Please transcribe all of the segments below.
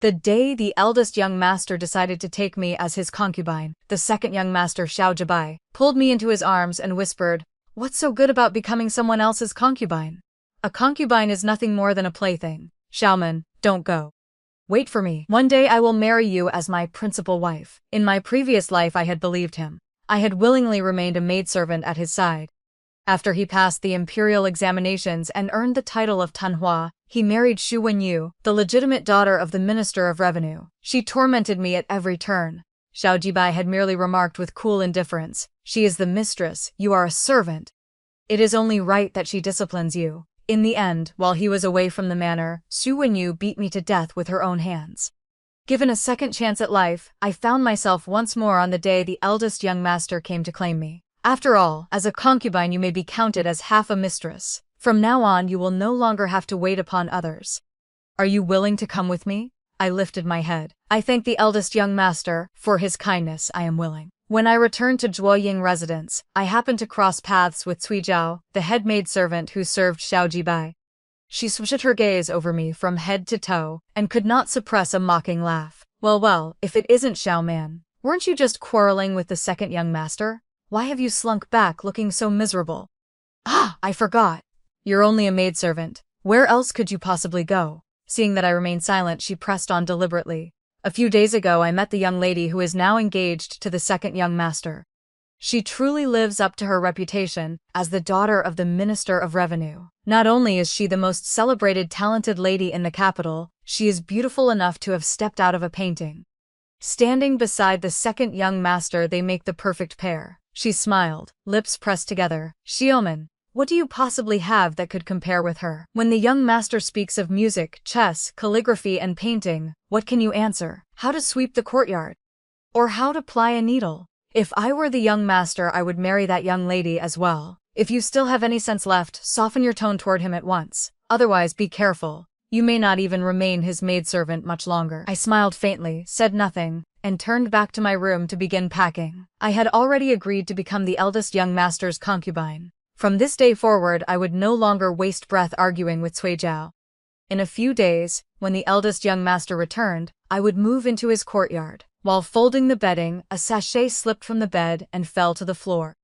The day the eldest young master decided to take me as his concubine, the second young master, Xiao Jibai, pulled me into his arms and whispered, "What's so good about becoming someone else's concubine? A concubine is nothing more than a plaything. Xiaoman, don't go. Wait for me. One day I will marry you as my principal wife." In my previous life I had believed him. I had willingly remained a maidservant at his side. After he passed the imperial examinations and earned the title of Tanhua, he married Xu Wenyu, the legitimate daughter of the Minister of Revenue. She tormented me at every turn. Xiao Jibai had merely remarked with cool indifference, "She is the mistress, you are a servant. It is only right that she disciplines you." In the end, while he was away from the manor, Xu Wenyu beat me to death with her own hands. Given a second chance at life, I found myself once more on the day the eldest young master came to claim me. After all, as a concubine you may be counted as half a mistress. From now on you will no longer have to wait upon others. Are you willing to come with me? I lifted my head. I thank the eldest young master for his kindness. I am willing. When I returned to Zhuoying residence, I happened to cross paths with Cui Zhao, the head maidservant who served Xiao Jibai. She switched her gaze over me from head to toe, and could not suppress a mocking laugh. Well, if it isn't Xiao Man, weren't you just quarreling with the second young master? Why have you slunk back looking so miserable? Ah, I forgot. You're only a maidservant. Where else could you possibly go? Seeing that I remained silent, she pressed on deliberately. A few days ago I met the young lady who is now engaged to the second young master. She truly lives up to her reputation as the daughter of the Minister of Revenue. Not only is she the most celebrated talented lady in the capital, she is beautiful enough to have stepped out of a painting. Standing beside the second young master they make the perfect pair. She smiled, lips pressed together. "Xiaoman, what do you possibly have that could compare with her? When the young master speaks of music, chess, calligraphy and painting, what can you answer? How to sweep the courtyard? Or how to ply a needle? If I were the young master I would marry that young lady as well. If you still have any sense left, soften your tone toward him at once. Otherwise be careful. You may not even remain his maidservant much longer." I smiled faintly, said nothing, and turned back to my room to begin packing. I had already agreed to become the eldest young master's concubine. From this day forward I would no longer waste breath arguing with Cui Zhao. In a few days, when the eldest young master returned, I would move into his courtyard. While folding the bedding, a sachet slipped from the bed and fell to the floor.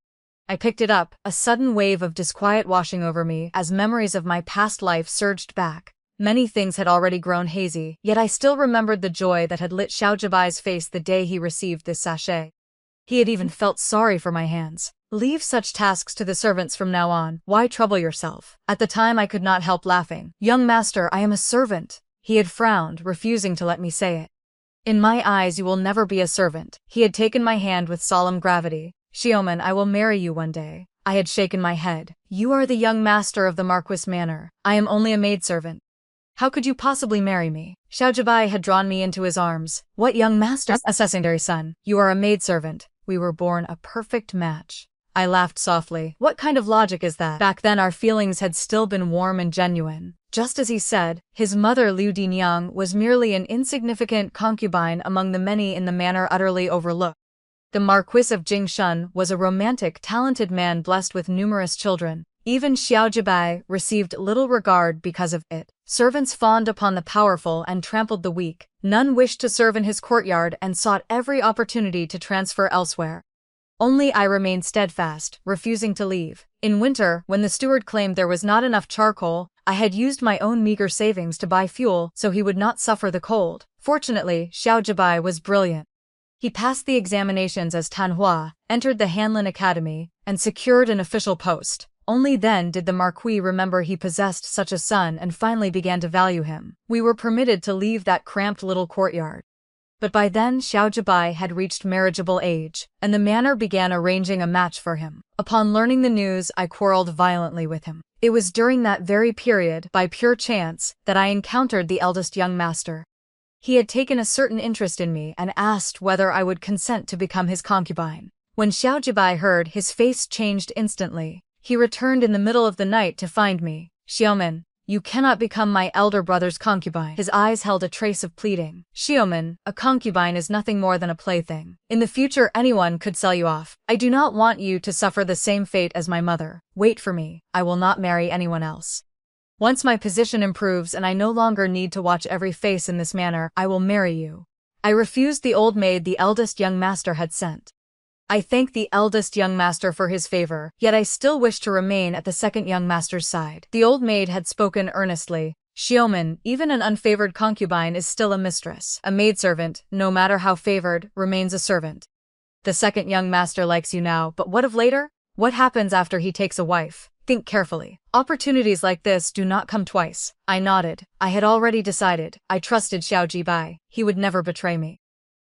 I picked it up, a sudden wave of disquiet washing over me as memories of my past life surged back. Many things had already grown hazy, yet I still remembered the joy that had lit Xiao Jibai's face the day he received this sachet. He had even felt sorry for my hands. "Leave such tasks to the servants from now on. Why trouble yourself?" At the time I could not help laughing. "Young master, I am a servant." He had frowned, refusing to let me say it. "In my eyes you will never be a servant." He had taken my hand with solemn gravity. "Xiaoman, I will marry you one day." I had shaken my head. "You are the young master of the Marquis Manor. I am only a maidservant. How could you possibly marry me?" Xiao Jibai had drawn me into his arms. "What young master? A secondary son. You are a maidservant. We were born a perfect match." I laughed softly. What kind of logic is that? Back then our feelings had still been warm and genuine. Just as he said, his mother Liu Dinyang was merely an insignificant concubine among the many in the manor utterly overlooked. The Marquis of Jingshan was a romantic, talented man blessed with numerous children. Even Xiao Jibai received little regard because of it. Servants fawned upon the powerful and trampled the weak. None wished to serve in his courtyard and sought every opportunity to transfer elsewhere. Only I remained steadfast, refusing to leave. In winter, when the steward claimed there was not enough charcoal, I had used my own meager savings to buy fuel so he would not suffer the cold. Fortunately, Xiao Jibai was brilliant. He passed the examinations as Tanhua, entered the Hanlin Academy, and secured an official post. Only then did the Marquis remember he possessed such a son and finally began to value him. We were permitted to leave that cramped little courtyard. But by then Xiao Jibai had reached marriageable age, and the manor began arranging a match for him. Upon learning the news, I quarreled violently with him. It was during that very period, by pure chance, that I encountered the eldest young master. He had taken a certain interest in me and asked whether I would consent to become his concubine. When Xiao Jibai heard, his face changed instantly. He returned in the middle of the night to find me. "Xiaoman, you cannot become my elder brother's concubine." His eyes held a trace of pleading. "Xiaoman, a concubine is nothing more than a plaything. In the future anyone could sell you off. I do not want you to suffer the same fate as my mother. Wait for me. I will not marry anyone else." Once my position improves and I no longer need to watch every face in this manner, I will marry you. I refused the old maid the eldest young master had sent. I thanked the eldest young master for his favor, yet I still wished to remain at the second young master's side. The old maid had spoken earnestly. Xiaoman, even an unfavored concubine is still a mistress. A maidservant, no matter how favored, remains a servant. The second young master likes you now, but what of later? What happens after he takes a wife? Think carefully. Opportunities like this do not come twice. I nodded. I had already decided. I trusted Xiao Jibai. He would never betray me.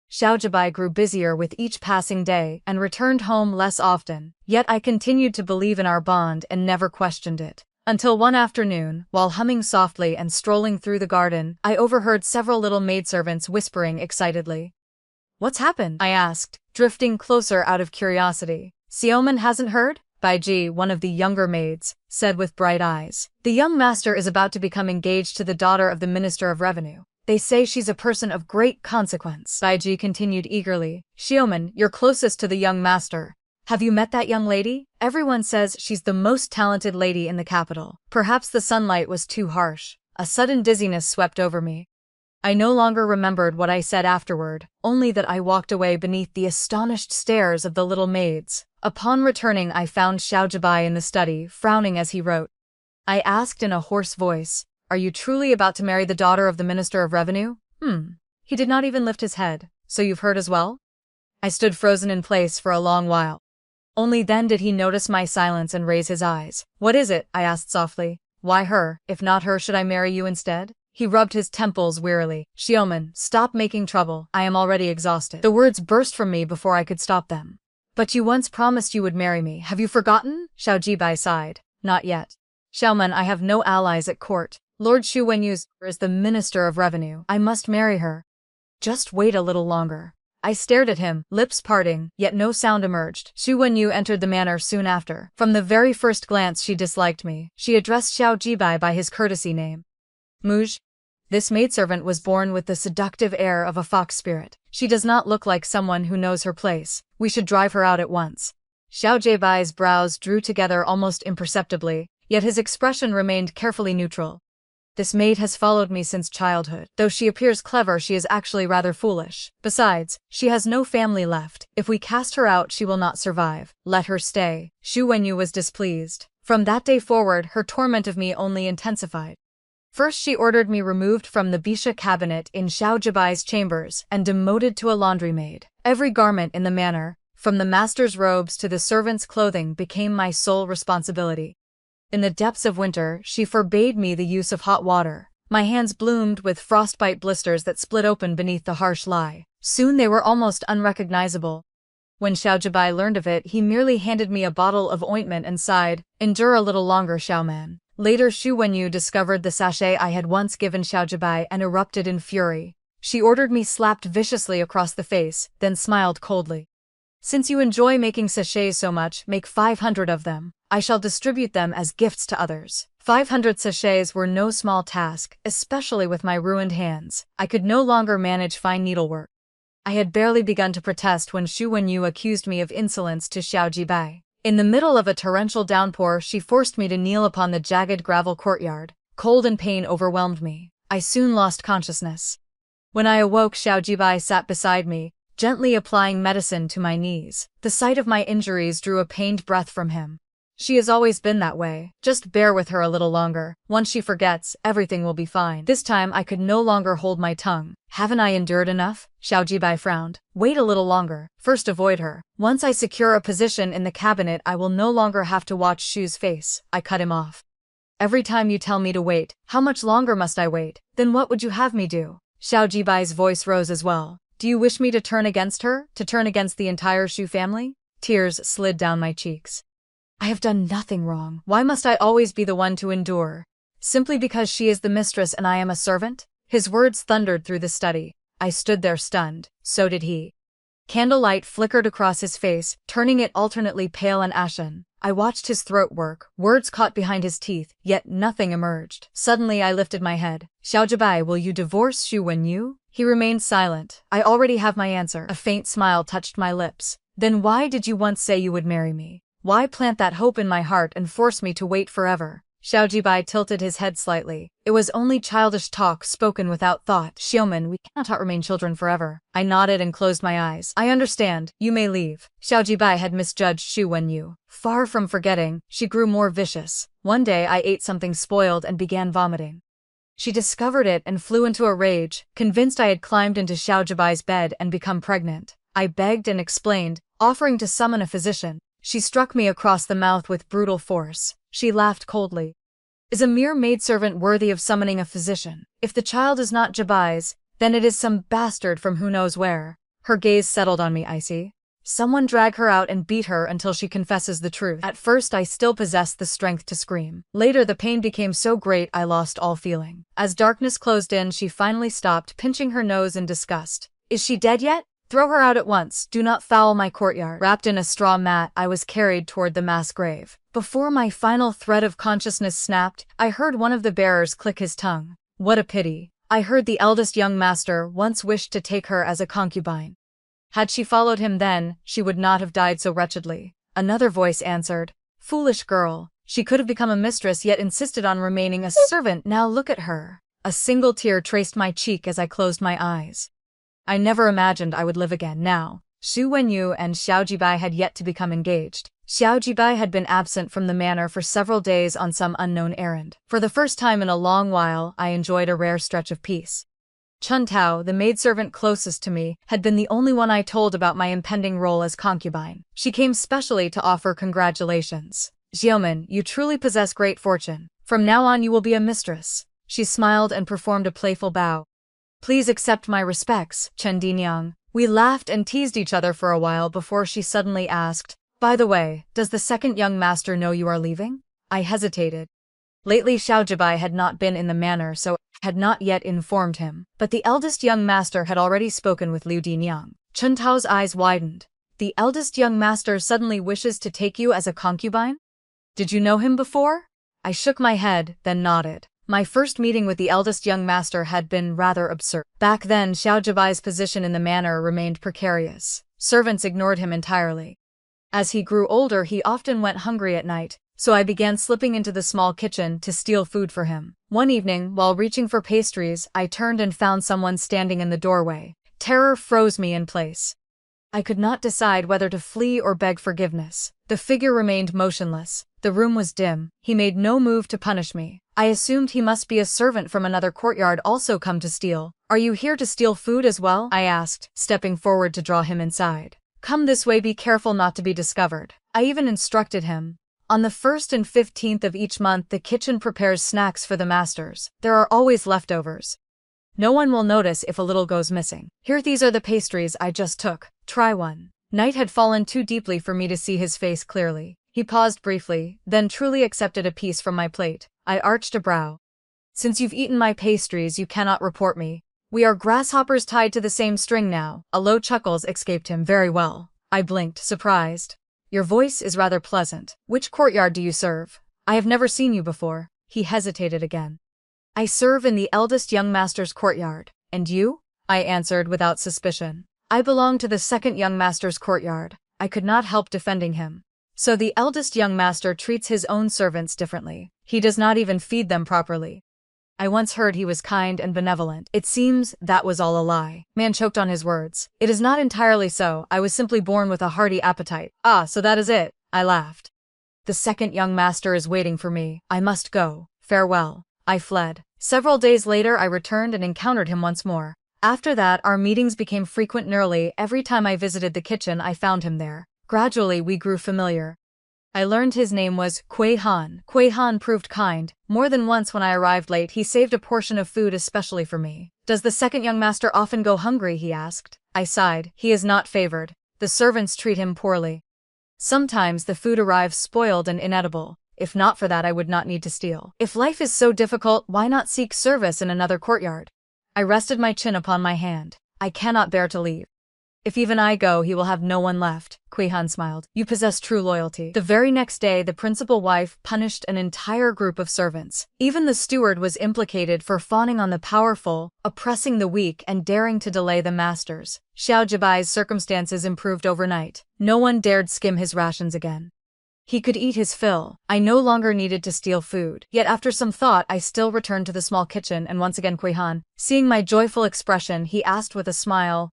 Xiao Jibai grew busier with each passing day and returned home less often, yet I continued to believe in our bond and never questioned it. Until one afternoon, while humming softly and strolling through the garden, I overheard several little maidservants whispering excitedly. "What's happened?" I asked, drifting closer out of curiosity. "Xiaoman hasn't heard?" Baiji, one of the younger maids, said with bright eyes. "The young master is about to become engaged to the daughter of the Minister of Revenue. They say she's a person of great consequence." Baiji continued eagerly. "Xiaoman, you're closest to the young master. Have you met that young lady? Everyone says she's the most talented lady in the capital." Perhaps the sunlight was too harsh. A sudden dizziness swept over me. I no longer remembered what I said afterward, only that I walked away beneath the astonished stares of the little maids. Upon returning, I found Xiao Jibai in the study, frowning as he wrote. I asked in a hoarse voice, "Are you truly about to marry the daughter of the Minister of Revenue?" He did not even lift his head. "So you've heard as well?" I stood frozen in place for a long while. Only then did he notice my silence and raise his eyes. "What is it?" I asked softly. "Why her? If not her, should I marry you instead?" He rubbed his temples wearily. "Xiaoman, stop making trouble. I am already exhausted." The words burst from me before I could stop them. "But you once promised you would marry me. Have you forgotten?" Xiao Jibai sighed. "Not yet. Xiaoman, I have no allies at court. Lord Xu Wenyu's is the Minister of Revenue. I must marry her. Just wait a little longer." I stared at him, lips parting, yet no sound emerged. Xu Wenyu entered the manor soon after. From the very first glance she disliked me. She addressed Xiao Jibai by his courtesy name. "Muj." This maidservant was born with the seductive air of a fox spirit. She does not look like someone who knows her place. We should drive her out at once. Xiao Jibai's brows drew together almost imperceptibly, yet his expression remained carefully neutral. "This maid has followed me since childhood. Though she appears clever, she is actually rather foolish. Besides, she has no family left. If we cast her out, she will not survive. Let her stay." Xu Wenyu was displeased. From that day forward, her torment of me only intensified. First she ordered me removed from the Bisha cabinet in Xiao Jibai's chambers and demoted to a laundry maid. Every garment in the manor, from the master's robes to the servant's clothing, became my sole responsibility. In the depths of winter, she forbade me the use of hot water. My hands bloomed with frostbite blisters that split open beneath the harsh lye. Soon they were almost unrecognizable. When Xiao Jibai learned of it, he merely handed me a bottle of ointment and sighed, "Endure a little longer, Xiaoman." Later Xu Wenyu discovered the sachet I had once given Xiao Jibai and erupted in fury. She ordered me slapped viciously across the face, then smiled coldly. "Since you enjoy making sachets so much, make 500 of them. I shall distribute them as gifts to others." 500 sachets were no small task, especially with my ruined hands. I could no longer manage fine needlework. I had barely begun to protest when Xu Wenyu accused me of insolence to Xiao Jibai. In the middle of a torrential downpour, she forced me to kneel upon the jagged gravel courtyard. Cold and pain overwhelmed me. I soon lost consciousness. When I awoke, Xiao Jibai sat beside me, gently applying medicine to my knees. The sight of my injuries drew a pained breath from him. "She has always been that way. Just bear with her a little longer. Once she forgets, everything will be fine." This time I could no longer hold my tongue. "Haven't I endured enough?" Xiao Jibai frowned. "Wait a little longer. First avoid her. Once I secure a position in the cabinet, I will no longer have to watch Shu's face." I cut him off. "Every time you tell me to wait, how much longer must I wait? Then what would you have me do?" Xiao Jibai's voice rose as well. "Do you wish me to turn against her? To turn against the entire Shu family?" Tears slid down my cheeks. "I have done nothing wrong. Why must I always be the one to endure? Simply because she is the mistress and I am a servant?" His words thundered through the study. I stood there stunned. So did he. Candlelight flickered across his face, turning it alternately pale and ashen. I watched his throat work, words caught behind his teeth, yet nothing emerged. Suddenly I lifted my head. "Xiao Jibai, will you divorce Xu Wenyu?" He remained silent. "I already have my answer." A faint smile touched my lips. "Then why did you once say you would marry me? Why plant that hope in my heart and force me to wait forever?" Xiao Jibai tilted his head slightly. It was only childish talk spoken without thought. Xiaoman, we cannot remain children forever. I nodded and closed my eyes. I understand. You may leave. Xiao Jibai had misjudged Xu Wenyu. Far from forgetting, she grew more vicious. One day I ate something spoiled and began vomiting. She discovered it and flew into a rage, convinced I had climbed into Xiao Jibai's bed and become pregnant. I begged and explained, offering to summon a physician. She struck me across the mouth with brutal force. She laughed coldly. Is a mere maidservant worthy of summoning a physician? If the child is not Jibai's, then it is some bastard from who knows where. Her gaze settled on me icy. Someone drag her out and beat her until she confesses the truth. At first I still possessed the strength to scream. Later the pain became so great I lost all feeling. As darkness closed in, she finally stopped, pinching her nose in disgust. Is she dead yet? Throw her out at once. Do not foul my courtyard. Wrapped in a straw mat, I was carried toward the mass grave. Before my final thread of consciousness snapped, I heard one of the bearers click his tongue. What a pity. I heard the eldest young master once wished to take her as a concubine. Had she followed him then, she would not have died so wretchedly. Another voice answered. Foolish girl. She could have become a mistress yet insisted on remaining a servant. Now look at her. A single tear traced my cheek as I closed my eyes. I never imagined I would live again. Now, Xu Wenyu and Xiao Jibai had yet to become engaged. Xiao Jibai had been absent from the manor for several days on some unknown errand. For the first time in a long while, I enjoyed a rare stretch of peace. Chun Tao, the maidservant closest to me, had been the only one I told about my impending role as concubine. She came specially to offer congratulations. Xiaoman, you truly possess great fortune. From now on you will be a mistress. She smiled and performed a playful bow. Please accept my respects, Chen Diniang. We laughed and teased each other for a while before she suddenly asked, by the way, does the second young master know you are leaving? I hesitated. Lately Xiao Jibai had not been in the manor, so I had not yet informed him. But the eldest young master had already spoken with Liu Diniang. Chun Tao's eyes widened. The eldest young master suddenly wishes to take you as a concubine? Did you know him before? I shook my head, then nodded. My first meeting with the eldest young master had been rather absurd. Back then, Xiao Jibai's position in the manor remained precarious. Servants ignored him entirely. As he grew older, he often went hungry at night, so I began slipping into the small kitchen to steal food for him. One evening, while reaching for pastries, I turned and found someone standing in the doorway. Terror froze me in place. I could not decide whether to flee or beg forgiveness. The figure remained motionless. The room was dim. He made no move to punish me. I assumed he must be a servant from another courtyard also come to steal. Are you here to steal food as well? I asked, stepping forward to draw him inside. Come this way, be careful not to be discovered. I even instructed him. On the 1st and 15th of each month the kitchen prepares snacks for the masters. There are always leftovers. No one will notice if a little goes missing. Here, these are the pastries I just took. Try one. Night had fallen too deeply for me to see his face clearly. He paused briefly, then truly accepted a piece from my plate. I arched a brow. Since you've eaten my pastries, you cannot report me. We are grasshoppers tied to the same string now. A low chuckle escaped him. Very well. I blinked, surprised. Your voice is rather pleasant. Which courtyard do you serve? I have never seen you before. He hesitated again. I serve in the eldest young master's courtyard. And you? I answered without suspicion. I belong to the second young master's courtyard. I could not help defending him. So the eldest young master treats his own servants differently. He does not even feed them properly. I once heard he was kind and benevolent. It seems that was all a lie. Man choked on his words. It is not entirely so. I was simply born with a hearty appetite. Ah, so that is it. I laughed. The second young master is waiting for me. I must go. Farewell. I fled. Several days later I returned and encountered him once more. After that, our meetings became frequent. Nearly every time I visited the kitchen I found him there. Gradually we grew familiar. I learned his name was Kui Han. Kui Han proved kind. More than once when I arrived late he saved a portion of food especially for me. Does the second young master often go hungry? He asked. I sighed. He is not favored. The servants treat him poorly. Sometimes the food arrives spoiled and inedible. If not for that I would not need to steal. If life is so difficult, why not seek service in another courtyard? I rested my chin upon my hand. I cannot bear to leave. If even I go, he will have no one left. Kui Han smiled. You possess true loyalty. The very next day, the principal wife punished an entire group of servants. Even the steward was implicated for fawning on the powerful, oppressing the weak, and daring to delay the masters. Xiao Jibai's circumstances improved overnight. No one dared skim his rations again. He could eat his fill. I no longer needed to steal food. Yet after some thought, I still returned to the small kitchen and once again Kwehan, seeing my joyful expression, he asked with a smile,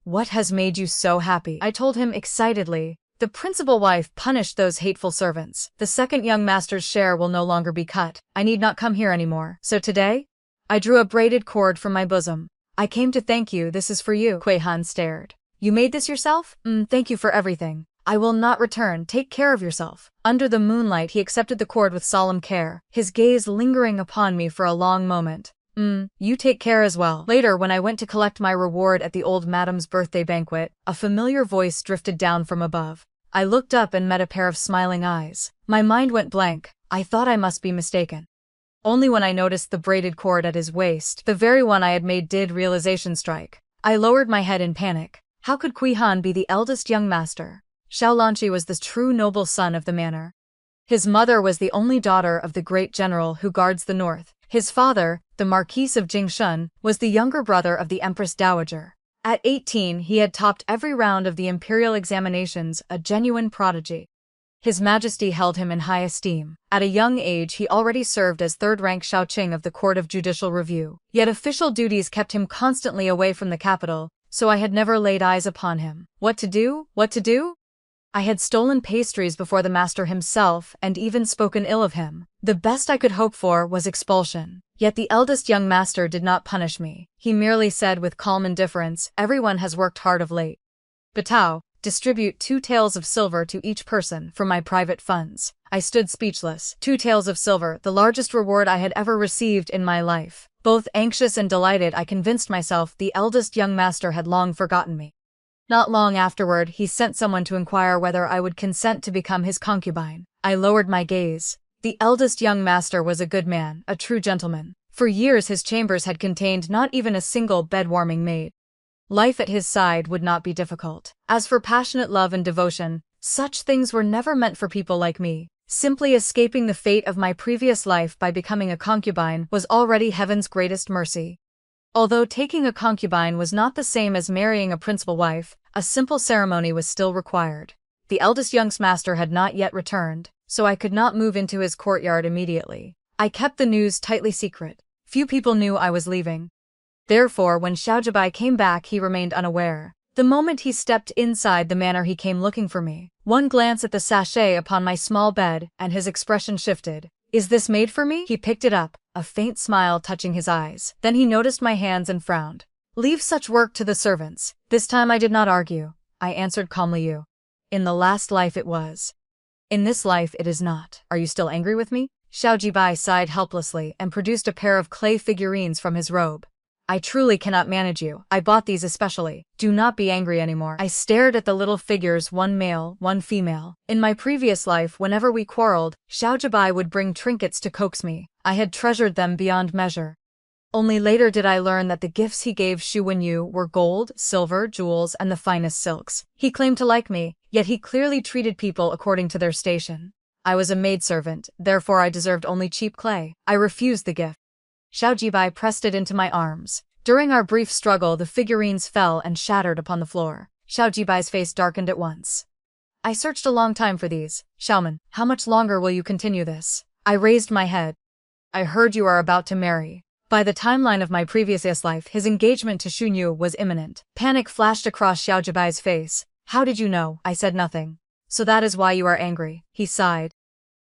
"What has made you so happy?" I told him excitedly, "The principal wife punished those hateful servants. The second young master's share will no longer be cut. I need not come here anymore. So today?" I drew a braided cord from my bosom. "I came to thank you. This is for you." Kwehan stared. "You made this yourself? Thank you for everything. I will not return. Take care of yourself." Under the moonlight, he accepted the cord with solemn care, his gaze lingering upon me for a long moment. You take care as well." Later, when I went to collect my reward at the old madam's birthday banquet, a familiar voice drifted down from above. I looked up and met a pair of smiling eyes. My mind went blank. I thought I must be mistaken. Only when I noticed the braided cord at his waist, the very one I had made, did realization strike. I lowered my head in panic. How could Kwehan be the eldest young master? Xiaolanqi was the true noble son of the manor. His mother was the only daughter of the great general who guards the north. His father, the Marquis of Jingshun, was the younger brother of the Empress Dowager. At 18, he had topped every round of the imperial examinations, a genuine prodigy. His Majesty held him in high esteem. At a young age, he already served as third-rank Shaoqing of the Court of Judicial Review. Yet official duties kept him constantly away from the capital, so I had never laid eyes upon him. What to do? What to do? I had stolen pastries before the master himself and even spoken ill of him. The best I could hope for was expulsion. Yet the eldest young master did not punish me. He merely said with calm indifference, "Everyone has worked hard of late. Batao, distribute 2 taels of silver to each person from my private funds." I stood speechless. 2 taels of silver, the largest reward I had ever received in my life. Both anxious and delighted, I convinced myself the eldest young master had long forgotten me. Not long afterward, he sent someone to inquire whether I would consent to become his concubine. I lowered my gaze. The eldest young master was a good man, a true gentleman. For years his chambers had contained not even a single bed-warming maid. Life at his side would not be difficult. As for passionate love and devotion, such things were never meant for people like me. Simply escaping the fate of my previous life by becoming a concubine was already heaven's greatest mercy. Although taking a concubine was not the same as marrying a principal wife, a simple ceremony was still required. The eldest young master had not yet returned, so I could not move into his courtyard immediately. I kept the news tightly secret. Few people knew I was leaving. Therefore, when Xiaojibai came back, he remained unaware. The moment he stepped inside the manor, he came looking for me. One glance at the sachet upon my small bed, and his expression shifted. "Is this made for me?" He picked it up, a faint smile touching his eyes. Then he noticed my hands and frowned. "Leave such work to the servants." This time I did not argue. I answered calmly, "You. In the last life it was. In this life it is not. Are you still angry with me?" Xiaojibai sighed helplessly and produced a pair of clay figurines from his robe. "I truly cannot manage you. I bought these especially. Do not be angry anymore." I stared at the little figures, one male, one female. In my previous life, whenever we quarreled, Xiaojibai would bring trinkets to coax me. I had treasured them beyond measure. Only later did I learn that the gifts he gave Xu Wenyu were gold, silver, jewels, and the finest silks. He claimed to like me, yet he clearly treated people according to their station. I was a maidservant, therefore I deserved only cheap clay. I refused the gift. Xiaojibai pressed it into my arms. During our brief struggle, the figurines fell and shattered upon the floor. Xiaojibai's face darkened at once. "I searched a long time for these. Xiaoman, how much longer will you continue this?" I raised my head. "I heard you are about to marry." By the timeline of my previous life, his engagement to Xunyu was imminent. Panic flashed across Xiaojibai's face. "How did you know?" I said nothing. "So that is why you are angry." He sighed.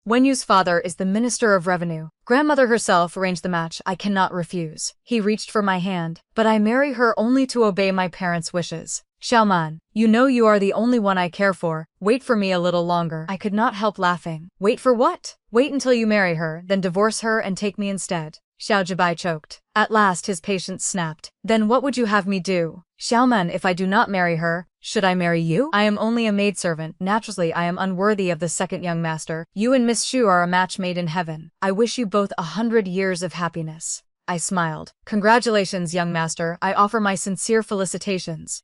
"Wenyu's father is the Minister of Revenue. Grandmother herself arranged the match. I cannot refuse." He reached for my hand. "But I marry her only to obey my parents' wishes." "Xiaoman, you know you are the only one I care for. Wait for me a little longer." I could not help laughing. "Wait for what?" "Wait until you marry her, then divorce her and take me instead." Xiaojibai choked. At last his patience snapped. "Then what would you have me do?" "Xiaoman, if I do not marry her, should I marry you? I am only a maidservant. Naturally, I am unworthy of the second young master. You and Miss Xu are a match made in heaven. I wish you both 100 years of happiness." I smiled. "Congratulations, young master. I offer my sincere felicitations.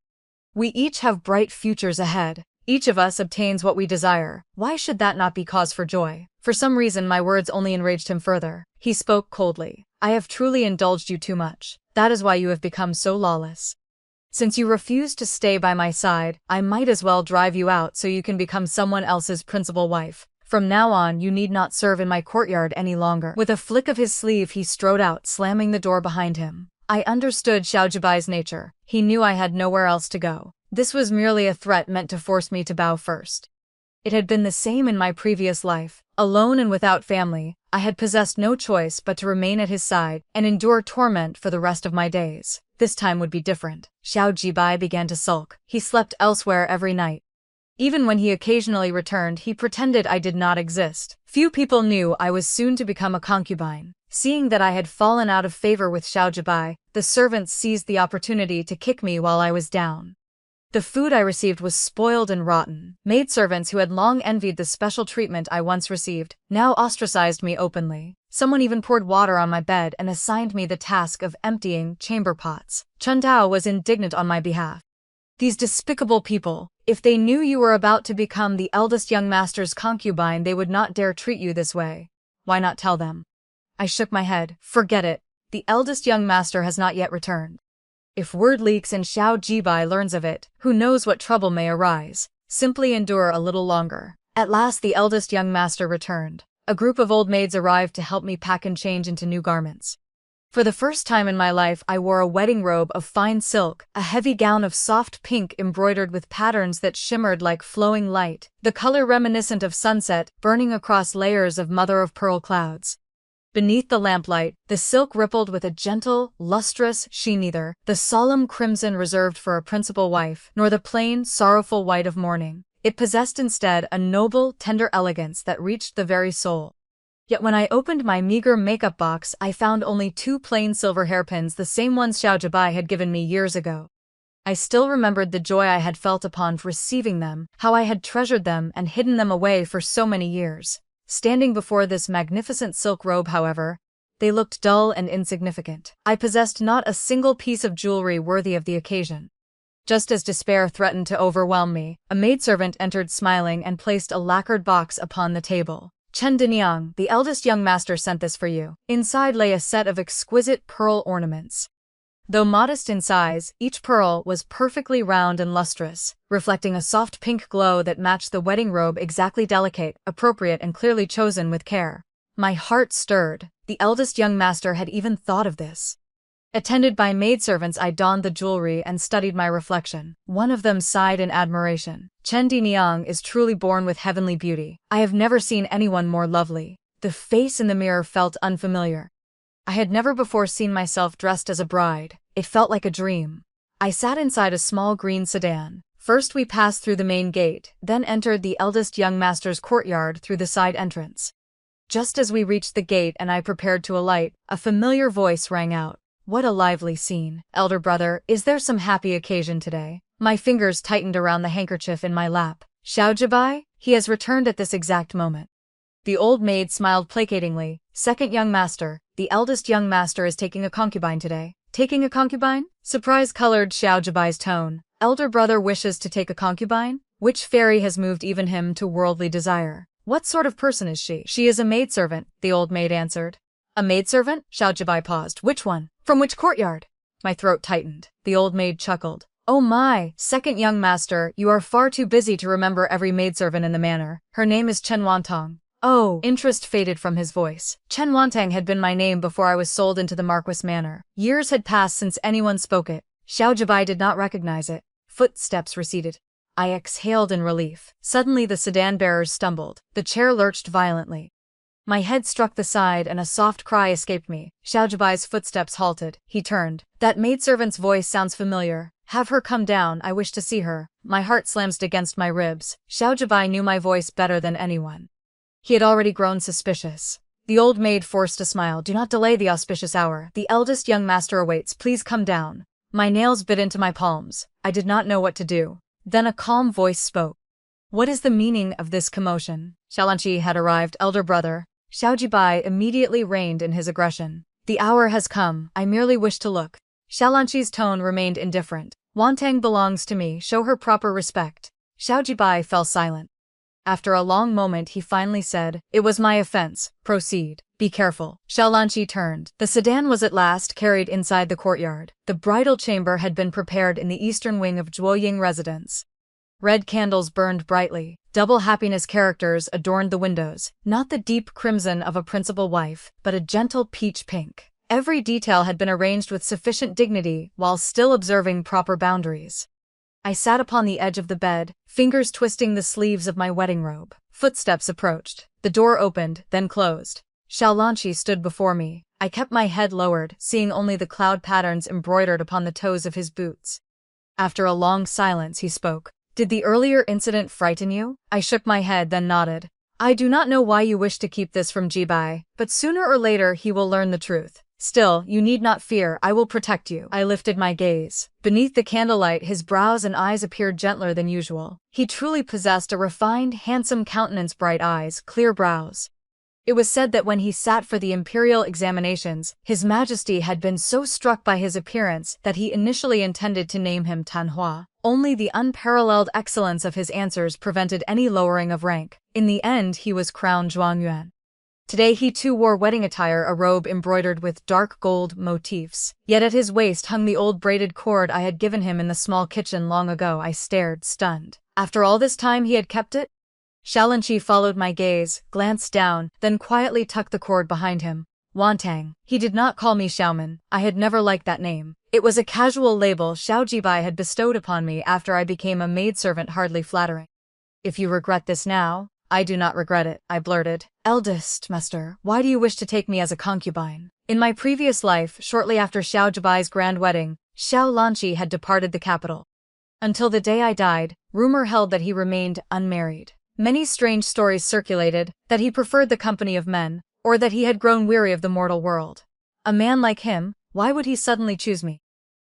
We each have bright futures ahead. Each of us obtains what we desire. Why should that not be cause for joy?" For some reason, my words only enraged him further. He spoke coldly. "I have truly indulged you too much. That is why you have become so lawless. Since you refuse to stay by my side, I might as well drive you out so you can become someone else's principal wife. From now on, you need not serve in my courtyard any longer." With a flick of his sleeve, he strode out, slamming the door behind him. I understood Xiao Jibai's nature. He knew I had nowhere else to go. This was merely a threat meant to force me to bow first. It had been the same in my previous life. Alone and without family, I had possessed no choice but to remain at his side and endure torment for the rest of my days. This time would be different. Xiao Jibai began to sulk. He slept elsewhere every night. Even when he occasionally returned, he pretended I did not exist. Few people knew I was soon to become a concubine. Seeing that I had fallen out of favor with Xiao Jibai, the servants seized the opportunity to kick me while I was down. The food I received was spoiled and rotten. Maidservants who had long envied the special treatment I once received now ostracized me openly. Someone even poured water on my bed and assigned me the task of emptying chamber pots. Chen Tao was indignant on my behalf. "These despicable people, if they knew you were about to become the eldest young master's concubine, they would not dare treat you this way. Why not tell them?" I shook my head. "Forget it. The eldest young master has not yet returned. If word leaks and Xiao Jibai learns of it, who knows what trouble may arise. Simply endure a little longer." At last the eldest young master returned. A group of old maids arrived to help me pack and change into new garments. For the first time in my life, I wore a wedding robe of fine silk, a heavy gown of soft pink embroidered with patterns that shimmered like flowing light, the color reminiscent of sunset, burning across layers of mother-of-pearl clouds. Beneath the lamplight, the silk rippled with a gentle, lustrous sheen, neither the solemn crimson reserved for a principal wife, nor the plain, sorrowful white of mourning. It possessed instead a noble, tender elegance that reached the very soul. Yet when I opened my meager makeup box, I found only 2 plain silver hairpins, the same ones Xiao Jibai had given me years ago. I still remembered the joy I had felt upon receiving them, how I had treasured them and hidden them away for so many years. Standing before this magnificent silk robe, however, they looked dull and insignificant. I possessed not a single piece of jewelry worthy of the occasion. Just as despair threatened to overwhelm me, a maidservant entered smiling and placed a lacquered box upon the table. "Chen Diniang, the eldest young master sent this for you." Inside lay a set of exquisite pearl ornaments. Though modest in size, each pearl was perfectly round and lustrous, reflecting a soft pink glow that matched the wedding robe, exactly delicate, appropriate, and clearly chosen with care. My heart stirred. The eldest young master had even thought of this. Attended by maidservants, I donned the jewelry and studied my reflection. One of them sighed in admiration. "Chen Diniang is truly born with heavenly beauty. I have never seen anyone more lovely." The face in the mirror felt unfamiliar. I had never before seen myself dressed as a bride. It felt like a dream. I sat inside a small green sedan. First we passed through the main gate, then entered the eldest young master's courtyard through the side entrance. Just as we reached the gate and I prepared to alight, a familiar voice rang out. What a lively scene. "Elder brother, is there some happy occasion today?" My fingers tightened around the handkerchief in my lap. "Xiao Jibai? He has returned at this exact moment." The old maid smiled placatingly. "Second young master, the eldest young master is taking a concubine today." "Taking a concubine?" Surprise colored Xiao Jibai's tone. "Elder brother wishes to take a concubine? Which fairy has moved even him to worldly desire? What sort of person is she?" "She is a maidservant," the old maid answered. "A maidservant?" Xiao Jibai paused. "Which one? From which courtyard?" My throat tightened. The old maid chuckled. "Oh my, second young master, you are far too busy to remember every maidservant in the manor. Her name is Chen Wantong." "Oh." Interest faded from his voice. Chen Wantang had been my name before I was sold into the Marquis Manor. Years had passed since anyone spoke it. Xiao Jibai did not recognize it. Footsteps receded. I exhaled in relief. Suddenly the sedan bearers stumbled. The chair lurched violently. My head struck the side and a soft cry escaped me. Xiao Jibai's footsteps halted. He turned. "That maidservant's voice sounds familiar. Have her come down, I wish to see her." My heart slammed against my ribs. Xiao Jibai knew my voice better than anyone. He had already grown suspicious. The old maid forced a smile. "Do not delay the auspicious hour. The eldest young master awaits. Please come down." My nails bit into my palms. I did not know what to do. Then a calm voice spoke. "What is the meaning of this commotion?" Xiaolanqi had arrived. "Elder brother." Xiao Jibai immediately reined in his aggression. "The hour has come. I merely wish to look." Xiaolanqi's tone remained indifferent. "Wantang belongs to me. Show her proper respect." Xiao Jibai fell silent. After a long moment he finally said, "It was my offense. Proceed. Be careful." Xiaolanqi turned. The sedan was at last carried inside the courtyard. The bridal chamber had been prepared in the eastern wing of Zhuoying residence. Red candles burned brightly. Double happiness characters adorned the windows, not the deep crimson of a principal wife, but a gentle peach pink. Every detail had been arranged with sufficient dignity while still observing proper boundaries. I sat upon the edge of the bed, fingers twisting the sleeves of my wedding robe. Footsteps approached. The door opened, then closed. Xiaolanqi stood before me. I kept my head lowered, seeing only the cloud patterns embroidered upon the toes of his boots. After a long silence, he spoke. Did the earlier incident frighten you? I shook my head, then nodded. I do not know why you wish to keep this from Jibai, but sooner or later he will learn the truth. Still, you need not fear, I will protect you. I lifted my gaze. Beneath the candlelight, his brows and eyes appeared gentler than usual. He truly possessed a refined, handsome countenance, bright eyes, clear brows. It was said that when he sat for the imperial examinations, His Majesty had been so struck by his appearance that he initially intended to name him Tanhua. Only the unparalleled excellence of his answers prevented any lowering of rank. In the end, he was crowned Zhuangyuan. Today he too wore wedding attire, a robe embroidered with dark gold motifs. Yet at his waist hung the old braided cord I had given him in the small kitchen long ago. I stared, stunned. After all this time he had kept it? Xiaolanqi followed my gaze, glanced down, then quietly tucked the cord behind him. Wantang. He did not call me Xiaoman. I had never liked that name. It was a casual label Xiao Jibai had bestowed upon me after I became a maidservant, hardly flattering. If you regret this now, I do not regret it, I blurted. Eldest master, why do you wish to take me as a concubine? In my previous life, shortly after Xiao Jibai's grand wedding, Xiaolanqi had departed the capital. Until the day I died, rumor held that he remained unmarried. Many strange stories circulated, that he preferred the company of men, or that he had grown weary of the mortal world. A man like him, why would he suddenly choose me?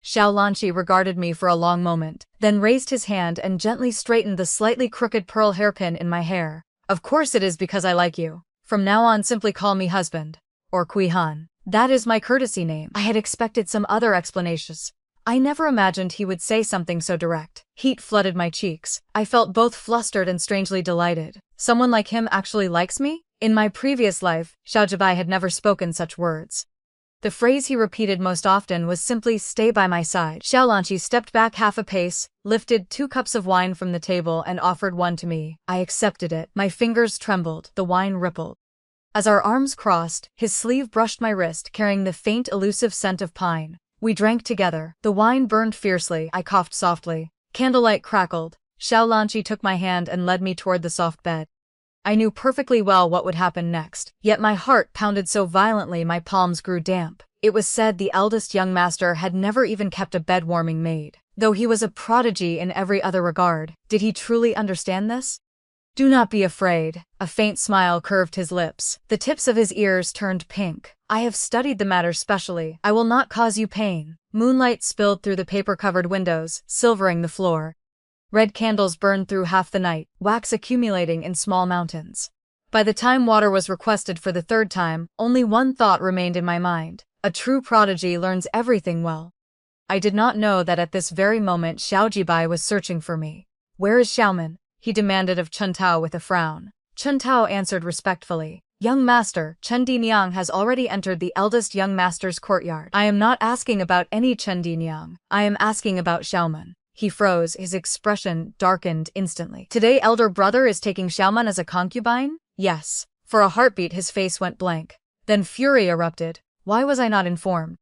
Xiaolanqi regarded me for a long moment, then raised his hand and gently straightened the slightly crooked pearl hairpin in my hair. Of course it is because I like you. From now on simply call me husband. Or Kui-han. That is my courtesy name. I had expected some other explanations. I never imagined he would say something so direct. Heat flooded my cheeks. I felt both flustered and strangely delighted. Someone like him actually likes me? In my previous life, Xiao Jibai had never spoken such words. The phrase he repeated most often was simply stay by my side. Xiaolanqi stepped back half a pace, lifted 2 cups of wine from the table and offered one to me. I accepted it. My fingers trembled, the wine rippled. As our arms crossed, his sleeve brushed my wrist, carrying the faint elusive scent of pine. We drank together. The wine burned fiercely. I coughed softly. Candlelight crackled. Xiaolanqi took my hand and led me toward the soft bed. I knew perfectly well what would happen next, yet my heart pounded so violently my palms grew damp. It was said the eldest young master had never even kept a bed-warming maid. Though he was a prodigy in every other regard, did he truly understand this? Do not be afraid. A faint smile curved his lips. The tips of his ears turned pink. I have studied the matter specially. I will not cause you pain. Moonlight spilled through the paper-covered windows, silvering the floor. Red candles burned through half the night, wax accumulating in small mountains. By the time water was requested for the 3rd time, only one thought remained in my mind. A true prodigy learns everything well. I did not know that at this very moment Xiao Jibai was searching for me. Where is Xiaoman? He demanded of Chen Tao with a frown. Chen Tao answered respectfully. Young master, Chen Diniang has already entered the eldest young master's courtyard. I am not asking about any Chen Diniang. I am asking about Xiaoman. He froze, his expression darkened instantly. Today elder brother is taking Xiaoman as a concubine? Yes. For a heartbeat his face went blank. Then fury erupted. Why was I not informed?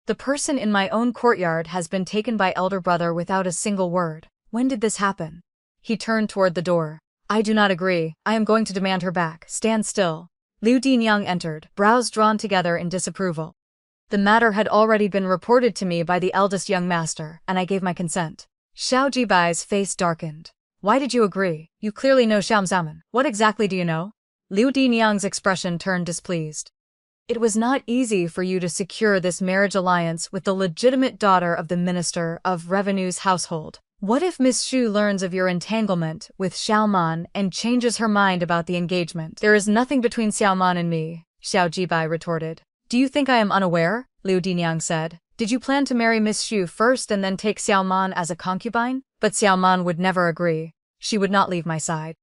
The person in my own courtyard has been taken by elder brother without a single word. When did this happen? He turned toward the door. I do not agree. I am going to demand her back. Stand still. Liu Dinyang entered, brows drawn together in disapproval. The matter had already been reported to me by the eldest young master, and I gave my consent. Xiao Jibai's face darkened. Why did you agree? You clearly know Xiaoman. What exactly do you know? Liu Dinyang's expression turned displeased. It was not easy for you to secure this marriage alliance with the legitimate daughter of the Minister of Revenue's household. What if Miss Xu learns of your entanglement with Xiaoman and changes her mind about the engagement? There is nothing between Xiaoman and me, Xiao Jibai retorted. Do you think I am unaware? Liu Dinyang said. Did you plan to marry Miss Xu first and then take Xiaoman as a concubine? But Xiaoman would never agree. She would not leave my side.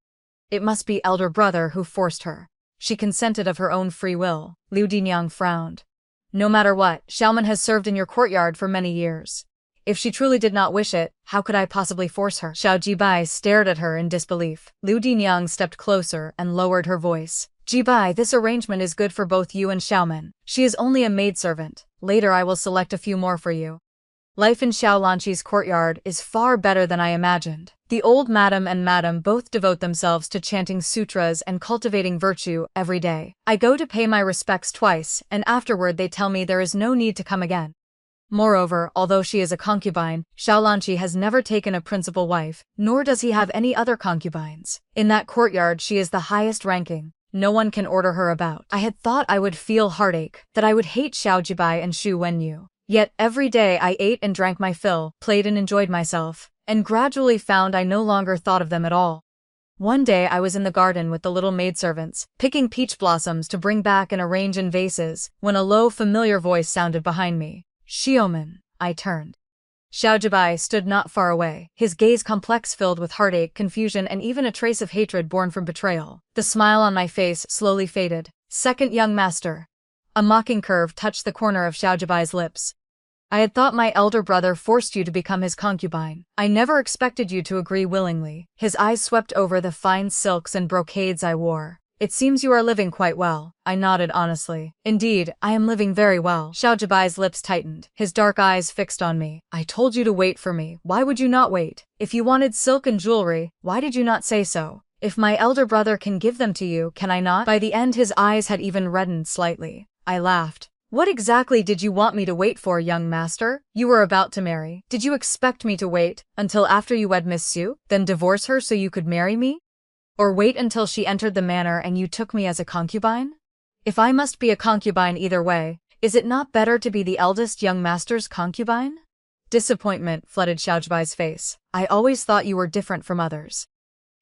It must be elder brother who forced her. She consented of her own free will. Liu Dinyang frowned. No matter what, Xiaoman has served in your courtyard for many years. If she truly did not wish it, how could I possibly force her? Xiao Jibai stared at her in disbelief. Liu Dinyang stepped closer and lowered her voice. Jibai, this arrangement is good for both you and Xiaomen. She is only a maidservant. Later I will select a few more for you. Life in Xiaolanqi's courtyard is far better than I imagined. The old madam and madam both devote themselves to chanting sutras and cultivating virtue every day. I go to pay my respects twice, and afterward they tell me there is no need to come again. Moreover, although she is a concubine, Xiaolanqi has never taken a principal wife, nor does he have any other concubines. In that courtyard she is the highest ranking. No one can order her about. I had thought I would feel heartache, that I would hate Xiao Jibai and Xu Wenyu. Yet every day I ate and drank my fill, played and enjoyed myself, and gradually found I no longer thought of them at all. One day I was in the garden with the little maidservants, picking peach blossoms to bring back and arrange in vases, when a low, familiar voice sounded behind me. Xiaomen. I turned. Xiao Jibai stood not far away, his gaze complex filled with heartache, confusion and even a trace of hatred born from betrayal. The smile on my face slowly faded. Second young master. A mocking curve touched the corner of Xiao Jibai's lips. I had thought my elder brother forced you to become his concubine. I never expected you to agree willingly. His eyes swept over the fine silks and brocades I wore. It seems you are living quite well. I nodded honestly. Indeed, I am living very well. Xiao Jibai's lips tightened, his dark eyes fixed on me. I told you to wait for me. Why would you not wait? If you wanted silk and jewelry, why did you not say so? If my elder brother can give them to you, can I not? By the end his eyes had even reddened slightly. I laughed. What exactly did you want me to wait for, young master? You were about to marry. Did you expect me to wait until after you wed Miss Xu, then divorce her so you could marry me? Or wait until she entered the manor and you took me as a concubine? If I must be a concubine either way, is it not better to be the eldest young master's concubine? Disappointment flooded Xiao Jibai's face. I always thought you were different from others.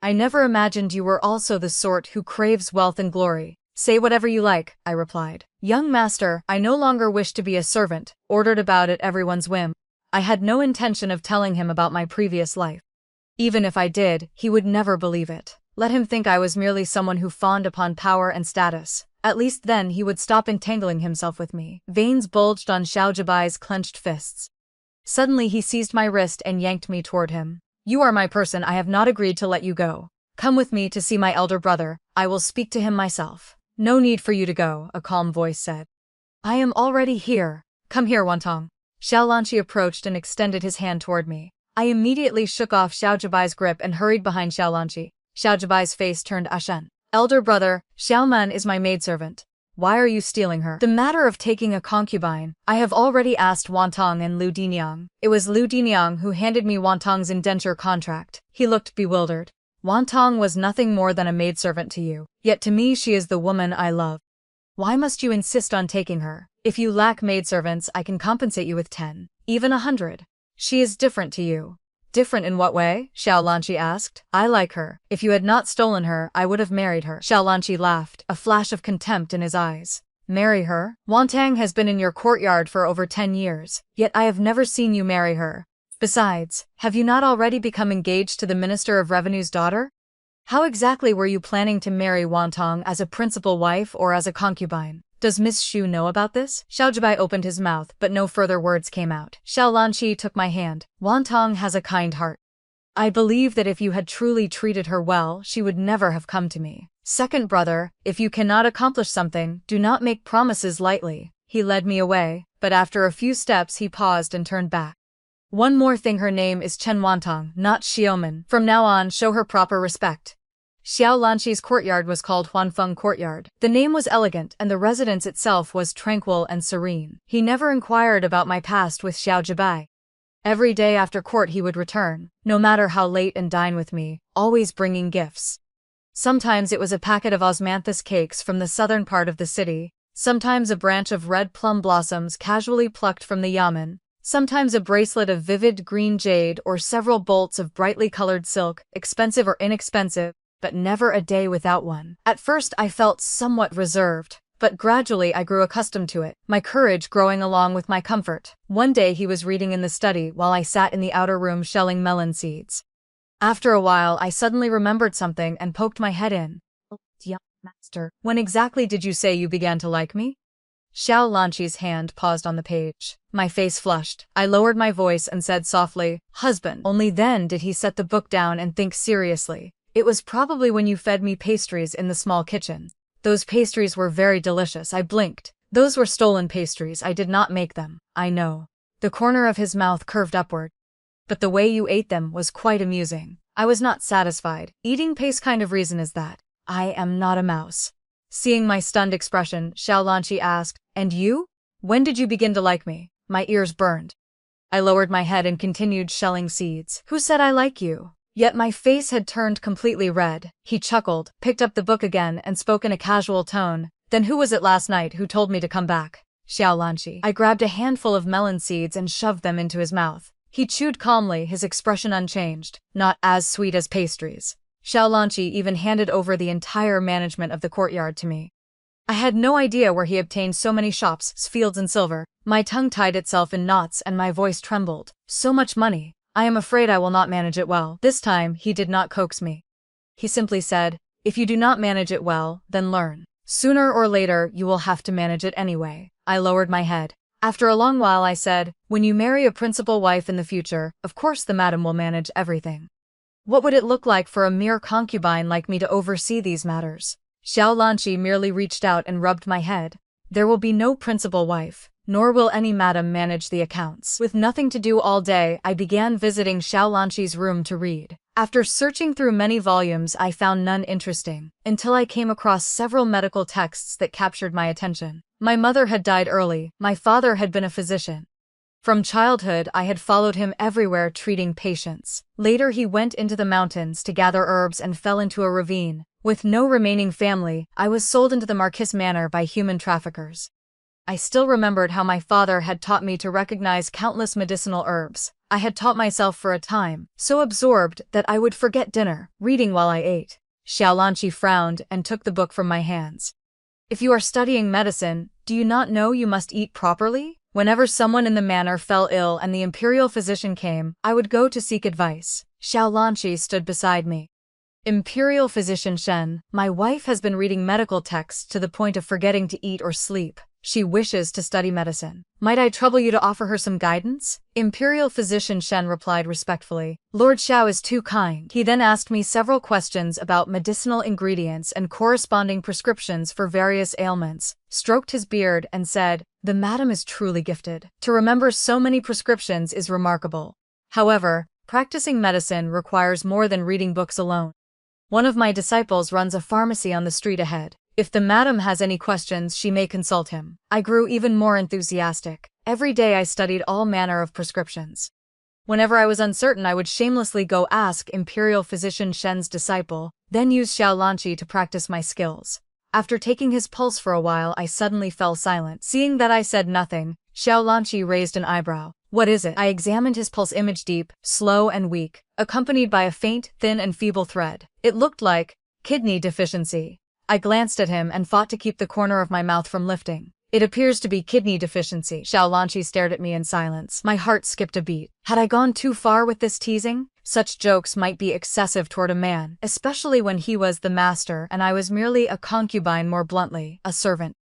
I never imagined you were also the sort who craves wealth and glory. Say whatever you like, I replied. Young master, I no longer wish to be a servant, ordered about at everyone's whim. I had no intention of telling him about my previous life. Even if I did, he would never believe it. Let him think I was merely someone who fawned upon power and status. At least then he would stop entangling himself with me. Veins bulged on Xiao Jibai's clenched fists. Suddenly he seized my wrist and yanked me toward him. You are my person, I have not agreed to let you go. Come with me to see my elder brother, I will speak to him myself. No need for you to go, a calm voice said. I am already here. Come here, Wantong. Xiaolanqi approached and extended his hand toward me. I immediately shook off Xiao Jibai's grip and hurried behind Xiaolanqi. Xiao Jibai's face turned ashen. Elder brother, Xiaomen is my maidservant. Why are you stealing her? The matter of taking a concubine, I have already asked Wantong and Liu Dinyang. It was Liu Dinyang who handed me Wantong's indenture contract. He looked bewildered. Wantong was nothing more than a maidservant to you, yet to me she is the woman I love. Why must you insist on taking her? If you lack maidservants, I can compensate you with 10, even 100. She is different to you. Different in what way? Xiaolanqi asked. I like her. If you had not stolen her, I would have married her. Xiaolanqi laughed, a flash of contempt in his eyes. Marry her? Wantang has been in your courtyard for over 10 years, yet I have never seen you marry her. Besides, have you not already become engaged to the Minister of Revenue's daughter? How exactly were you planning to marry Wantong, as a principal wife or as a concubine? Does Miss Xu know about this? Xiao Jibai opened his mouth, but no further words came out. Xiaolanqi took my hand. Wantong has a kind heart. I believe that if you had truly treated her well, she would never have come to me. Second brother, if you cannot accomplish something, do not make promises lightly. He led me away, but after a few steps he paused and turned back. One more thing, her name is Chen Wantong, not Xiaomen. From now on, show her proper respect. Xiaolanqi's courtyard was called Huanfeng Courtyard. The name was elegant and the residence itself was tranquil and serene. He never inquired about my past with Xiao Jibai. Every day after court he would return, no matter how late, and dine with me, always bringing gifts. Sometimes it was a packet of osmanthus cakes from the southern part of the city, sometimes a branch of red plum blossoms casually plucked from the yamen, sometimes a bracelet of vivid green jade or several bolts of brightly colored silk, expensive or inexpensive, but never a day without one. At first I felt somewhat reserved, but gradually I grew accustomed to it, my courage growing along with my comfort. One day he was reading in the study while I sat in the outer room shelling melon seeds. After a while I suddenly remembered something and poked my head in. Young master, when exactly did you say you began to like me? Xiao Lanqi's hand paused on the page. My face flushed. I lowered my voice and said softly, "Husband." Only then did he set the book down and think seriously. "It was probably when you fed me pastries in the small kitchen. Those pastries were very delicious." I blinked. "Those were stolen pastries. I did not make them." "I know." The corner of his mouth curved upward. "But the way you ate them was quite amusing." I was not satisfied. "Eating paste kind of reason is that? I am not a mouse." Seeing my stunned expression, Xiao Lanqi asked, "And you? When did you begin to like me?" My ears burned. I lowered my head and continued shelling seeds. "Who said I like you?" Yet my face had turned completely red. He chuckled, picked up the book again and spoke in a casual tone. "Then who was it last night who told me to come back?" Xiao Lanqi. I grabbed a handful of melon seeds and shoved them into his mouth. He chewed calmly, his expression unchanged. "Not as sweet as pastries." Xiao Lanqi even handed over the entire management of the courtyard to me. I had no idea where he obtained so many shops, fields and silver. My tongue tied itself in knots and my voice trembled. "So much money. I am afraid I will not manage it well." This time, he did not coax me. He simply said, "If you do not manage it well, then learn. Sooner or later, you will have to manage it anyway." I lowered my head. After a long while I said, "When you marry a principal wife in the future, of course the madam will manage everything. What would it look like for a mere concubine like me to oversee these matters?" Xiao Lanqi merely reached out and rubbed my head. "There will be no principal wife, nor will any madam manage the accounts." With nothing to do all day, I began visiting Xiao Lanqi's room to read. After searching through many volumes, I found none interesting, until I came across several medical texts that captured my attention. My mother had died early. My father had been a physician. From childhood, I had followed him everywhere treating patients. Later he went into the mountains to gather herbs and fell into a ravine. With no remaining family, I was sold into the Marquis Manor by human traffickers. I still remembered how my father had taught me to recognize countless medicinal herbs. I had taught myself for a time, so absorbed that I would forget dinner, reading while I ate. Xiao Lanqi frowned and took the book from my hands. "If you are studying medicine, do you not know you must eat properly?" Whenever someone in the manor fell ill and the imperial physician came, I would go to seek advice. Xiao Lanqi stood beside me. "Imperial Physician Shen, my wife has been reading medical texts to the point of forgetting to eat or sleep. She wishes to study medicine. Might I trouble you to offer her some guidance?" Imperial Physician Shen replied respectfully. "Lord Xiao is too kind." He then asked me several questions about medicinal ingredients and corresponding prescriptions for various ailments, stroked his beard and said, "The madam is truly gifted. To remember so many prescriptions is remarkable. However, practicing medicine requires more than reading books alone. One of my disciples runs a pharmacy on the street ahead. If the madam has any questions, she may consult him." I grew even more enthusiastic. Every day I studied all manner of prescriptions. Whenever I was uncertain, I would shamelessly go ask Imperial Physician Shen's disciple, then use Xiao Lanqi to practice my skills. After taking his pulse for a while, I suddenly fell silent. Seeing that I said nothing, Xiao Lanqi raised an eyebrow. "What is it?" I examined his pulse image, deep, slow and weak, accompanied by a faint, thin and feeble thread. It looked like kidney deficiency. I glanced at him and fought to keep the corner of my mouth from lifting. "It appears to be kidney deficiency." Xiao Lanqi stared at me in silence. My heart skipped a beat. Had I gone too far with this teasing? Such jokes might be excessive toward a man, especially when he was the master and I was merely a concubine, more bluntly, a servant.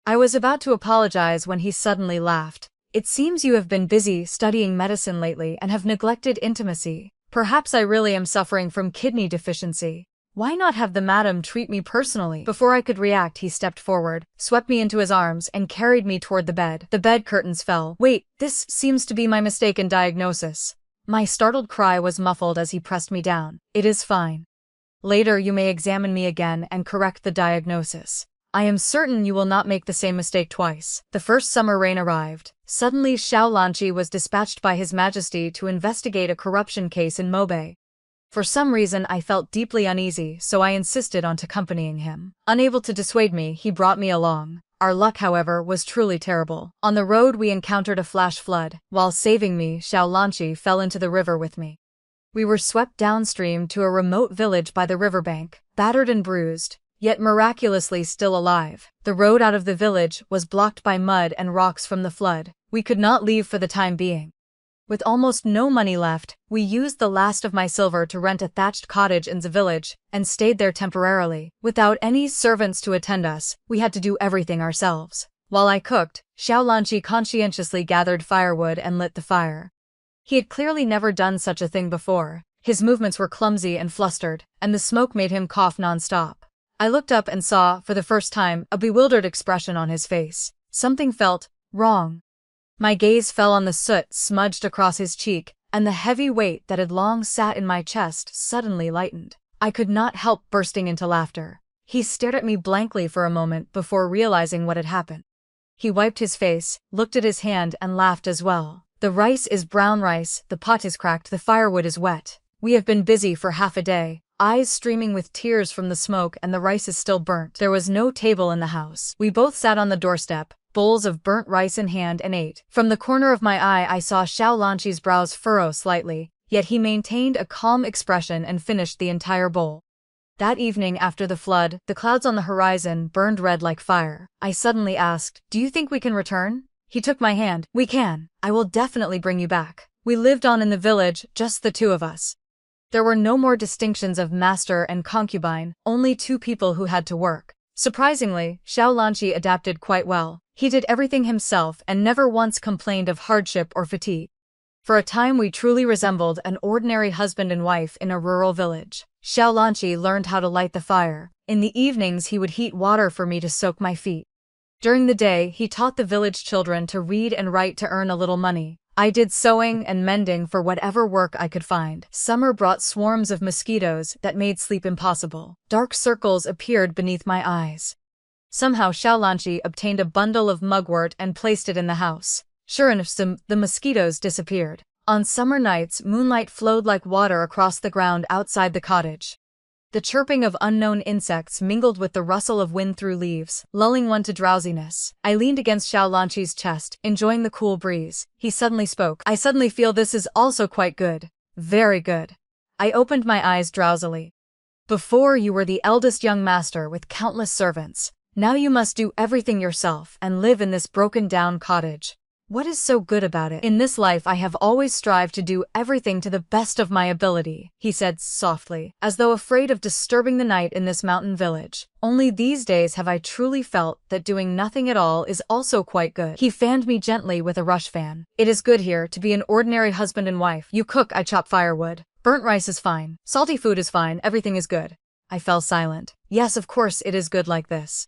I was about to apologize when he suddenly laughed. "It seems you have been busy studying medicine lately and have neglected intimacy. Perhaps I really am suffering from kidney deficiency. Why not have the madam treat me personally?" Before I could react, he stepped forward, swept me into his arms, and carried me toward the bed. The bed curtains fell. "Wait, this seems to be my mistaken diagnosis." My startled cry was muffled as he pressed me down. "It is fine. Later you may examine me again and correct the diagnosis. I am certain you will not make the same mistake twice." The first summer rain arrived. Suddenly Xiao Lanqi was dispatched by His Majesty to investigate a corruption case in Maid. For some reason I felt deeply uneasy, so I insisted on accompanying him. Unable to dissuade me, he brought me along. Our luck, however, was truly terrible. On the road we encountered a flash flood. While saving me, Xiao Lanqi fell into the river with me. We were swept downstream to a remote village by the riverbank, battered and bruised, yet miraculously still alive. The road out of the village was blocked by mud and rocks from the flood. We could not leave for the time being. With almost no money left, we used the last of my silver to rent a thatched cottage in the village, and stayed there temporarily. Without any servants to attend us, we had to do everything ourselves. While I cooked, Xiaolanqi conscientiously gathered firewood and lit the fire. He had clearly never done such a thing before. His movements were clumsy and flustered, and the smoke made him cough non-stop. I looked up and saw, for the first time, a bewildered expression on his face. Something felt wrong. My gaze fell on the soot smudged across his cheek, and the heavy weight that had long sat in my chest suddenly lightened. I could not help bursting into laughter. He stared at me blankly for a moment before realizing what had happened. He wiped his face, looked at his hand and laughed as well. The rice is brown rice, the pot is cracked, the firewood is wet. We have been busy for half a day, eyes streaming with tears from the smoke, and the rice is still burnt. There was no table in the house. We both sat on the doorstep, bowls of burnt rice in hand, and ate. From the corner of my eye I saw Xiaolanqi's brows furrow slightly, yet he maintained a calm expression and finished the entire bowl. That evening after the flood, the clouds on the horizon burned red like fire. I suddenly asked, "Do you think we can return?" He took my hand. "We can. I will definitely bring you back." We lived on in the village, just the two of us. There were no more distinctions of master and concubine, only two people who had to work. Surprisingly, Xiaolanqi adapted quite well. He did everything himself and never once complained of hardship or fatigue. For a time we truly resembled an ordinary husband and wife in a rural village. Xiaolanqi learned how to light the fire. In the evenings he would heat water for me to soak my feet. During the day he taught the village children to read and write to earn a little money. I did sewing and mending for whatever work I could find. Summer brought swarms of mosquitoes that made sleep impossible. Dark circles appeared beneath my eyes. Somehow Xiaolanqi obtained a bundle of mugwort and placed it in the house. Sure enough, the mosquitoes disappeared. On summer nights, moonlight flowed like water across the ground outside the cottage. The chirping of unknown insects mingled with the rustle of wind through leaves, lulling one to drowsiness. I leaned against Xiaolanqi's chest, enjoying the cool breeze. He suddenly spoke. "I suddenly feel this is also quite good. Very good." I opened my eyes drowsily. "Before you were the eldest young master with countless servants. Now you must do everything yourself and live in this broken-down cottage. What is so good about it? In this life I have always strived to do everything to the best of my ability," he said softly, as though afraid of disturbing the night in this mountain village. "Only these days have I truly felt that doing nothing at all is also quite good." He fanned me gently with a rush fan. "It is good here to be an ordinary husband and wife. You cook, I chop firewood. Burnt rice is fine. Salty food is fine, everything is good." I fell silent. Yes, of course it is good like this.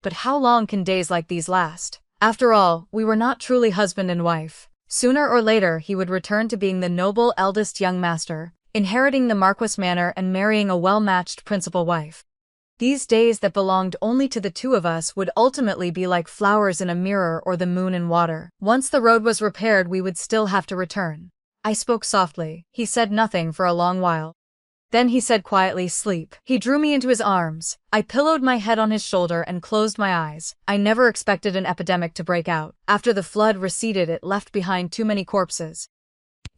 But how long can days like these last? After all, we were not truly husband and wife. Sooner or later he would return to being the noble eldest young master, inheriting the Marquis manor and marrying a well-matched principal wife. These days that belonged only to the two of us would ultimately be like flowers in a mirror or the moon in water. Once the road was repaired we would still have to return. I spoke softly. He said nothing for a long while. Then he said quietly, "Sleep." He drew me into his arms. I pillowed my head on his shoulder and closed my eyes. I never expected an epidemic to break out. After the flood receded, it left behind too many corpses.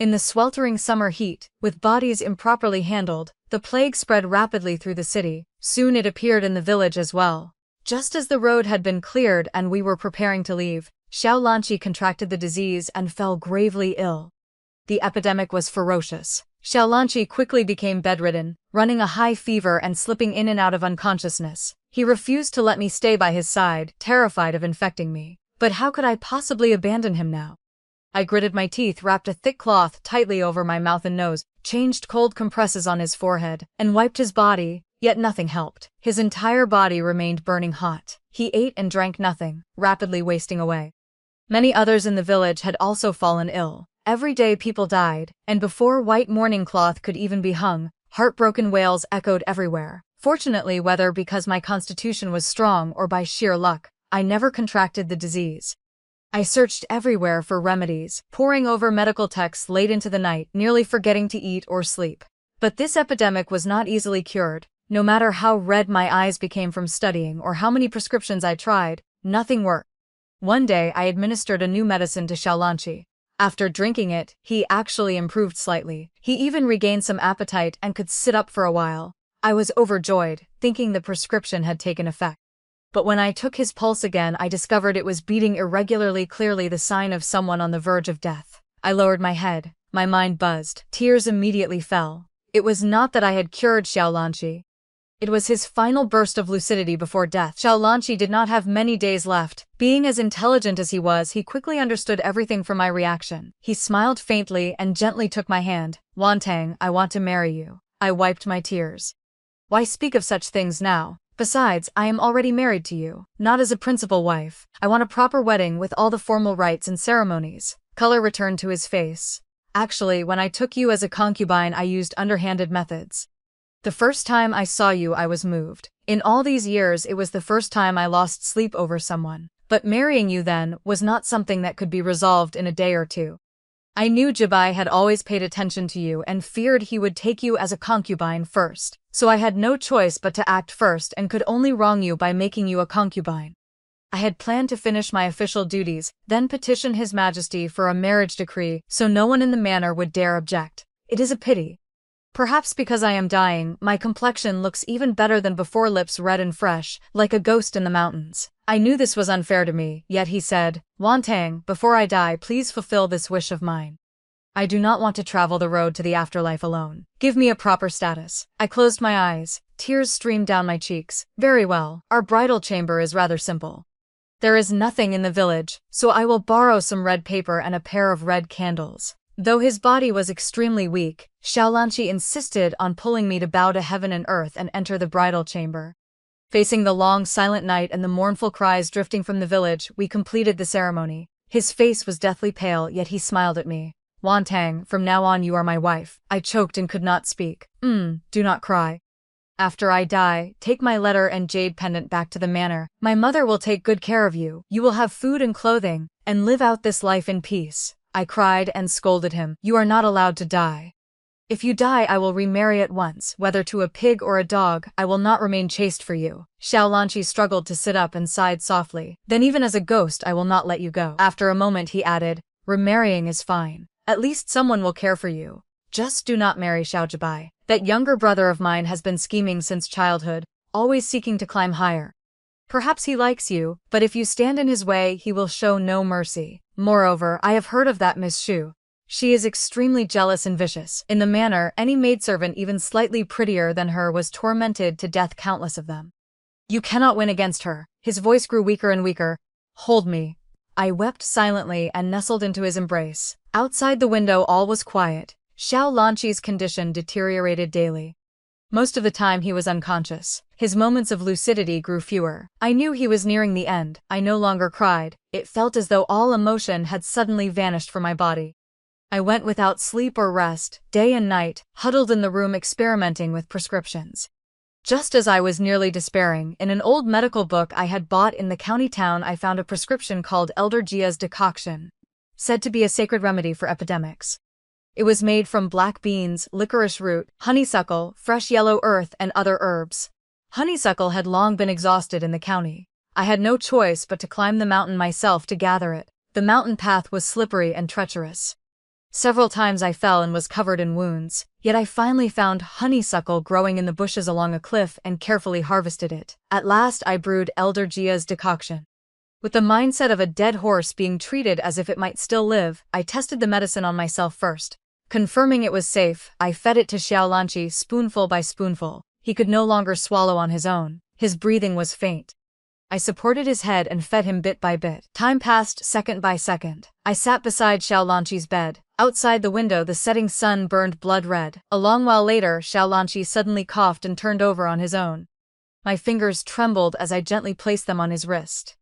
In the sweltering summer heat, with bodies improperly handled, the plague spread rapidly through the city. Soon it appeared in the village as well. Just as the road had been cleared and we were preparing to leave, Xiaolanqi contracted the disease and fell gravely ill. The epidemic was ferocious. Xiaolanqi quickly became bedridden, running a high fever and slipping in and out of unconsciousness. He refused to let me stay by his side, terrified of infecting me. But how could I possibly abandon him now? I gritted my teeth, wrapped a thick cloth tightly over my mouth and nose, changed cold compresses on his forehead, and wiped his body, yet nothing helped. His entire body remained burning hot. He ate and drank nothing, rapidly wasting away. Many others in the village had also fallen ill. Every day people died, and before white mourning cloth could even be hung, heartbroken wails echoed everywhere. Fortunately, whether because my constitution was strong or by sheer luck, I never contracted the disease. I searched everywhere for remedies, poring over medical texts late into the night, nearly forgetting to eat or sleep. But this epidemic was not easily cured. No matter how red my eyes became from studying or how many prescriptions I tried, nothing worked. One day I administered a new medicine to Xiaolanqi. After drinking it, he actually improved slightly. He even regained some appetite and could sit up for a while. I was overjoyed, thinking the prescription had taken effect. But when I took his pulse again, I discovered it was beating irregularly, clearly the sign of someone on the verge of death. I lowered my head. My mind buzzed. Tears immediately fell. It was not that I had cured Xiaolanqi. It was his final burst of lucidity before death. Xiaolanqi did not have many days left. Being as intelligent as he was, he quickly understood everything from my reaction. He smiled faintly and gently took my hand. Wantang, I want to marry you. I wiped my tears. Why speak of such things now? Besides, I am already married to you. Not as a principal wife. I want a proper wedding with all the formal rites and ceremonies. Color returned to his face. Actually, when I took you as a concubine, I used underhanded methods. The first time I saw you, I was moved. In all these years, it was the first time I lost sleep over someone. But marrying you then was not something that could be resolved in a day or two. I knew Jibai had always paid attention to you and feared he would take you as a concubine first. So I had no choice but to act first and could only wrong you by making you a concubine. I had planned to finish my official duties, then petition His Majesty for a marriage decree so no one in the manor would dare object. It is a pity. Perhaps because I am dying, my complexion looks even better than before, lips red and fresh, like a ghost in the mountains. I knew this was unfair to me, yet he said, Wantang, before I die, please fulfill this wish of mine. I do not want to travel the road to the afterlife alone. Give me a proper status. I closed my eyes. Tears streamed down my cheeks. Very well, our bridal chamber is rather simple. There is nothing in the village, so I will borrow some red paper and a pair of red candles. Though his body was extremely weak, Xiaolanqi insisted on pulling me to bow to heaven and earth and enter the bridal chamber. Facing the long, silent night and the mournful cries drifting from the village, we completed the ceremony. His face was deathly pale, yet he smiled at me. Wantang, from now on you are my wife. I choked and could not speak. Do not cry. After I die, take my letter and jade pendant back to the manor. My mother will take good care of you. You will have food and clothing, and live out this life in peace. I cried and scolded him. You are not allowed to die. If you die, I will remarry at once, whether to a pig or a dog. I will not remain chaste for you. Xiaolanqi struggled to sit up and sighed softly. Then even as a ghost, I will not let you go. After a moment he added, remarrying is fine. At least someone will care for you. Just do not marry Xiaojibai. That younger brother of mine has been scheming since childhood, always seeking to climb higher. Perhaps he likes you, but if you stand in his way, he will show no mercy. Moreover, I have heard of that Miss Xu. She is extremely jealous and vicious. In the manor, any maidservant even slightly prettier than her was tormented to death, countless of them. You cannot win against her. His voice grew weaker and weaker. Hold me. I wept silently and nestled into his embrace. Outside the window all was quiet. Xiaolanqi's condition deteriorated daily. Most of the time he was unconscious. His moments of lucidity grew fewer. I knew he was nearing the end. I no longer cried. It felt as though all emotion had suddenly vanished from my body. I went without sleep or rest, day and night, huddled in the room experimenting with prescriptions. Just as I was nearly despairing, in an old medical book I had bought in the county town I found a prescription called Elder Jia's decoction, said to be a sacred remedy for epidemics. It was made from black beans, licorice root, honeysuckle, fresh yellow earth, and other herbs. Honeysuckle had long been exhausted in the county. I had no choice but to climb the mountain myself to gather it. The mountain path was slippery and treacherous. Several times I fell and was covered in wounds, yet I finally found honeysuckle growing in the bushes along a cliff and carefully harvested it. At last I brewed Elder Jia's decoction. With the mindset of a dead horse being treated as if it might still live, I tested the medicine on myself first. Confirming it was safe, I fed it to Xiaolanqi spoonful by spoonful. He could no longer swallow on his own. His breathing was faint. I supported his head and fed him bit by bit. Time passed second by second. I sat beside Xiaolanqi's bed. Outside the window the setting sun burned blood red. A long while later, Xiaolanqi suddenly coughed and turned over on his own. My fingers trembled as I gently placed them on his wrist.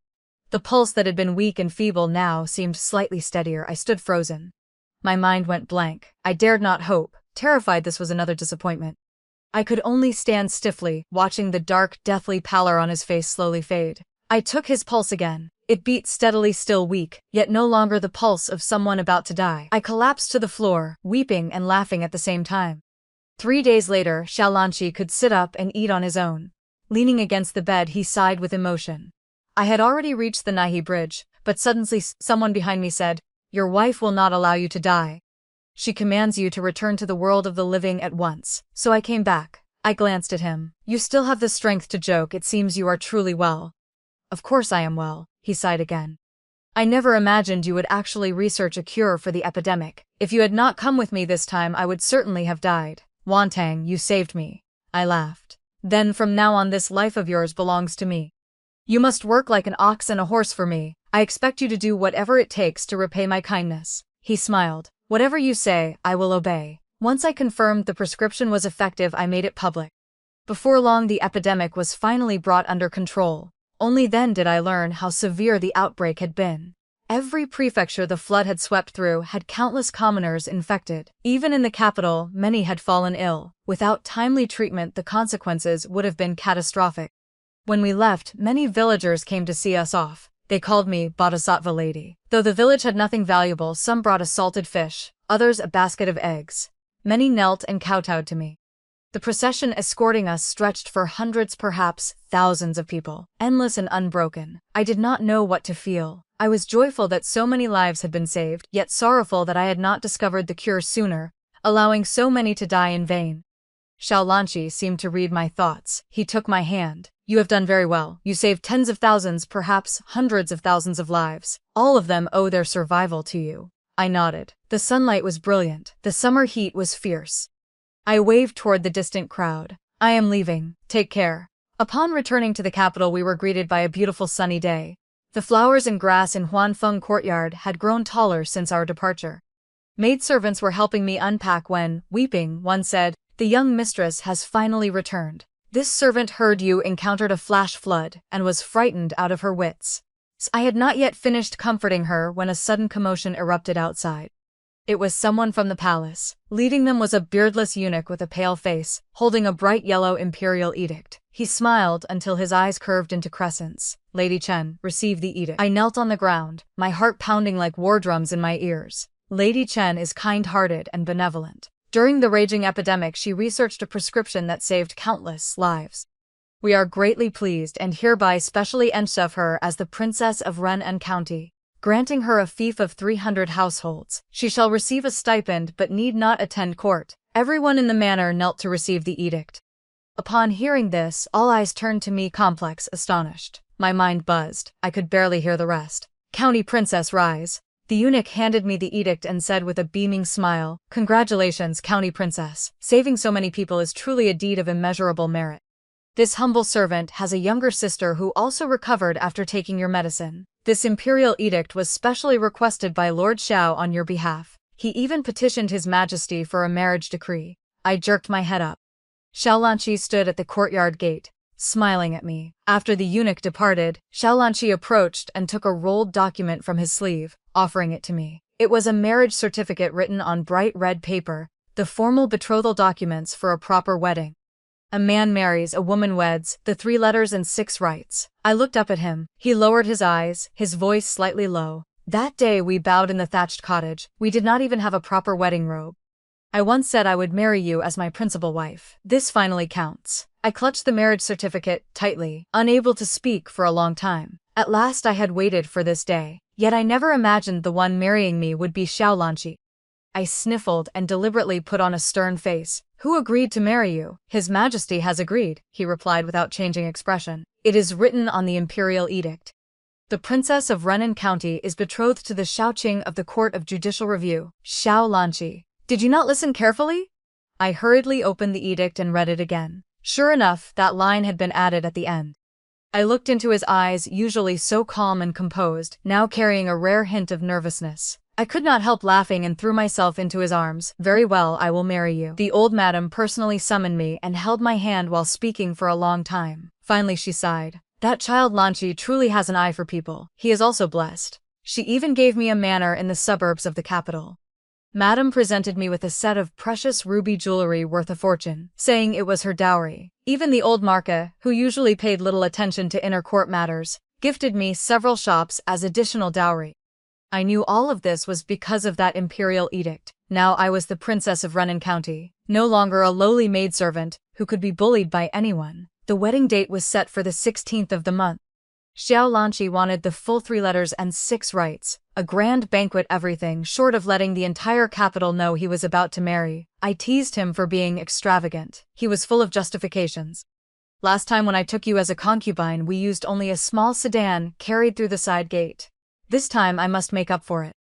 The pulse that had been weak and feeble now seemed slightly steadier. I stood frozen. My mind went blank. I dared not hope, terrified this was another disappointment. I could only stand stiffly, watching the dark, deathly pallor on his face slowly fade. I took his pulse again. It beat steadily, still weak, yet no longer the pulse of someone about to die. I collapsed to the floor, weeping and laughing at the same time. 3 days later, Xiaolanqi could sit up and eat on his own. Leaning against the bed, he sighed with emotion. I had already reached the Nahi Bridge, but suddenly someone behind me said, "Your wife will not allow you to die. She commands you to return to the world of the living at once." So I came back. I glanced at him. You still have the strength to joke. It seems you are truly well. Of course I am well, he sighed again. I never imagined you would actually research a cure for the epidemic. If you had not come with me this time, I would certainly have died. Wantang, you saved me. I laughed. Then from now on this life of yours belongs to me. You must work like an ox and a horse for me. I expect you to do whatever it takes to repay my kindness." He smiled. "Whatever you say, I will obey." Once I confirmed the prescription was effective, I made it public. Before long the epidemic was finally brought under control. Only then did I learn how severe the outbreak had been. Every prefecture the flood had swept through had countless commoners infected. Even in the capital, many had fallen ill. Without timely treatment, the consequences would have been catastrophic. When we left, many villagers came to see us off. They called me Bodhisattva Lady. Though the village had nothing valuable, some brought a salted fish, others a basket of eggs. Many knelt and kowtowed to me. The procession escorting us stretched for hundreds, perhaps thousands of people, endless and unbroken. I did not know what to feel. I was joyful that so many lives had been saved, yet sorrowful that I had not discovered the cure sooner, allowing so many to die in vain. Xiaolanqi seemed to read my thoughts. He took my hand. "You have done very well. You saved tens of thousands, perhaps hundreds of thousands of lives. All of them owe their survival to you." I nodded. The sunlight was brilliant. The summer heat was fierce. I waved toward the distant crowd. "I am leaving. Take care." Upon returning to the capital, we were greeted by a beautiful sunny day. The flowers and grass in Huanfeng courtyard had grown taller since our departure. Maidservants were helping me unpack when, weeping, one said, "The young mistress has finally returned. This servant heard you encountered a flash flood and was frightened out of her wits." I had not yet finished comforting her when a sudden commotion erupted outside. It was someone from the palace. Leading them was a beardless eunuch with a pale face, holding a bright yellow imperial edict. He smiled until his eyes curved into crescents. "Lady Chen, receive the edict." I knelt on the ground, my heart pounding like war drums in my ears. Lady Chen is kind-hearted and benevolent. During the raging epidemic, she researched a prescription that saved countless lives. We are greatly pleased and hereby specially enshove her as the Princess of Reincarnation County, granting her a fief of 300 households. She shall receive a stipend but need not attend court. Everyone in the manor knelt to receive the edict. Upon hearing this, all eyes turned to me, complex, astonished. My mind buzzed. I could barely hear the rest. "County Princess, rise." The eunuch handed me the edict and said with a beaming smile, "Congratulations, County Princess. Saving so many people is truly a deed of immeasurable merit. This humble servant has a younger sister who also recovered after taking your medicine. This imperial edict was specially requested by Lord Xiao on your behalf. He even petitioned His Majesty for a marriage decree." I jerked my head up. Xiaolanqi stood at the courtyard gate, smiling at me. After the eunuch departed, Xiaolanqi approached and took a rolled document from his sleeve, offering it to me. It was a marriage certificate written on bright red paper, the formal betrothal documents for a proper wedding. A man marries, a woman weds, the 3 letters and 6 rights. I looked up at him. He lowered his eyes, his voice slightly low. "That day we bowed in the thatched cottage. We did not even have a proper wedding robe. I once said I would marry you as my principal wife. This finally counts." I clutched the marriage certificate tightly, unable to speak for a long time. At last I had waited for this day. Yet I never imagined the one marrying me would be Xiaolanqi. I sniffled and deliberately put on a stern face. "Who agreed to marry you?" "His Majesty has agreed," he replied without changing expression. "It is written on the imperial edict. The Princess of Reincarnation County is betrothed to the Shaoqing of the Court of Judicial Review, Xiaolanqi." Did you not listen carefully? I hurriedly opened the edict and read it again. Sure enough, that line had been added at the end. I looked into his eyes, usually so calm and composed, now carrying a rare hint of nervousness. I could not help laughing and threw myself into his arms. "Very well, I will marry you." The old madam personally summoned me and held my hand while speaking for a long time. Finally she sighed. "That child Lanchi truly has an eye for people. He is also blessed." She even gave me a manor in the suburbs of the capital. Madam presented me with a set of precious ruby jewelry worth a fortune, saying it was her dowry. Even the old Marca, who usually paid little attention to inner court matters, gifted me several shops as additional dowry. I knew all of this was because of that imperial edict. Now I was the Princess of Reincarnation County, no longer a lowly maidservant who could be bullied by anyone. The wedding date was set for the 16th of the month. Xiaolanqi wanted the full 3 letters and 6 rights, a grand banquet, everything short of letting the entire capital know he was about to marry. I teased him for being extravagant. He was full of justifications. "Last time when I took you as a concubine, we used only a small sedan carried through the side gate. This time I must make up for it.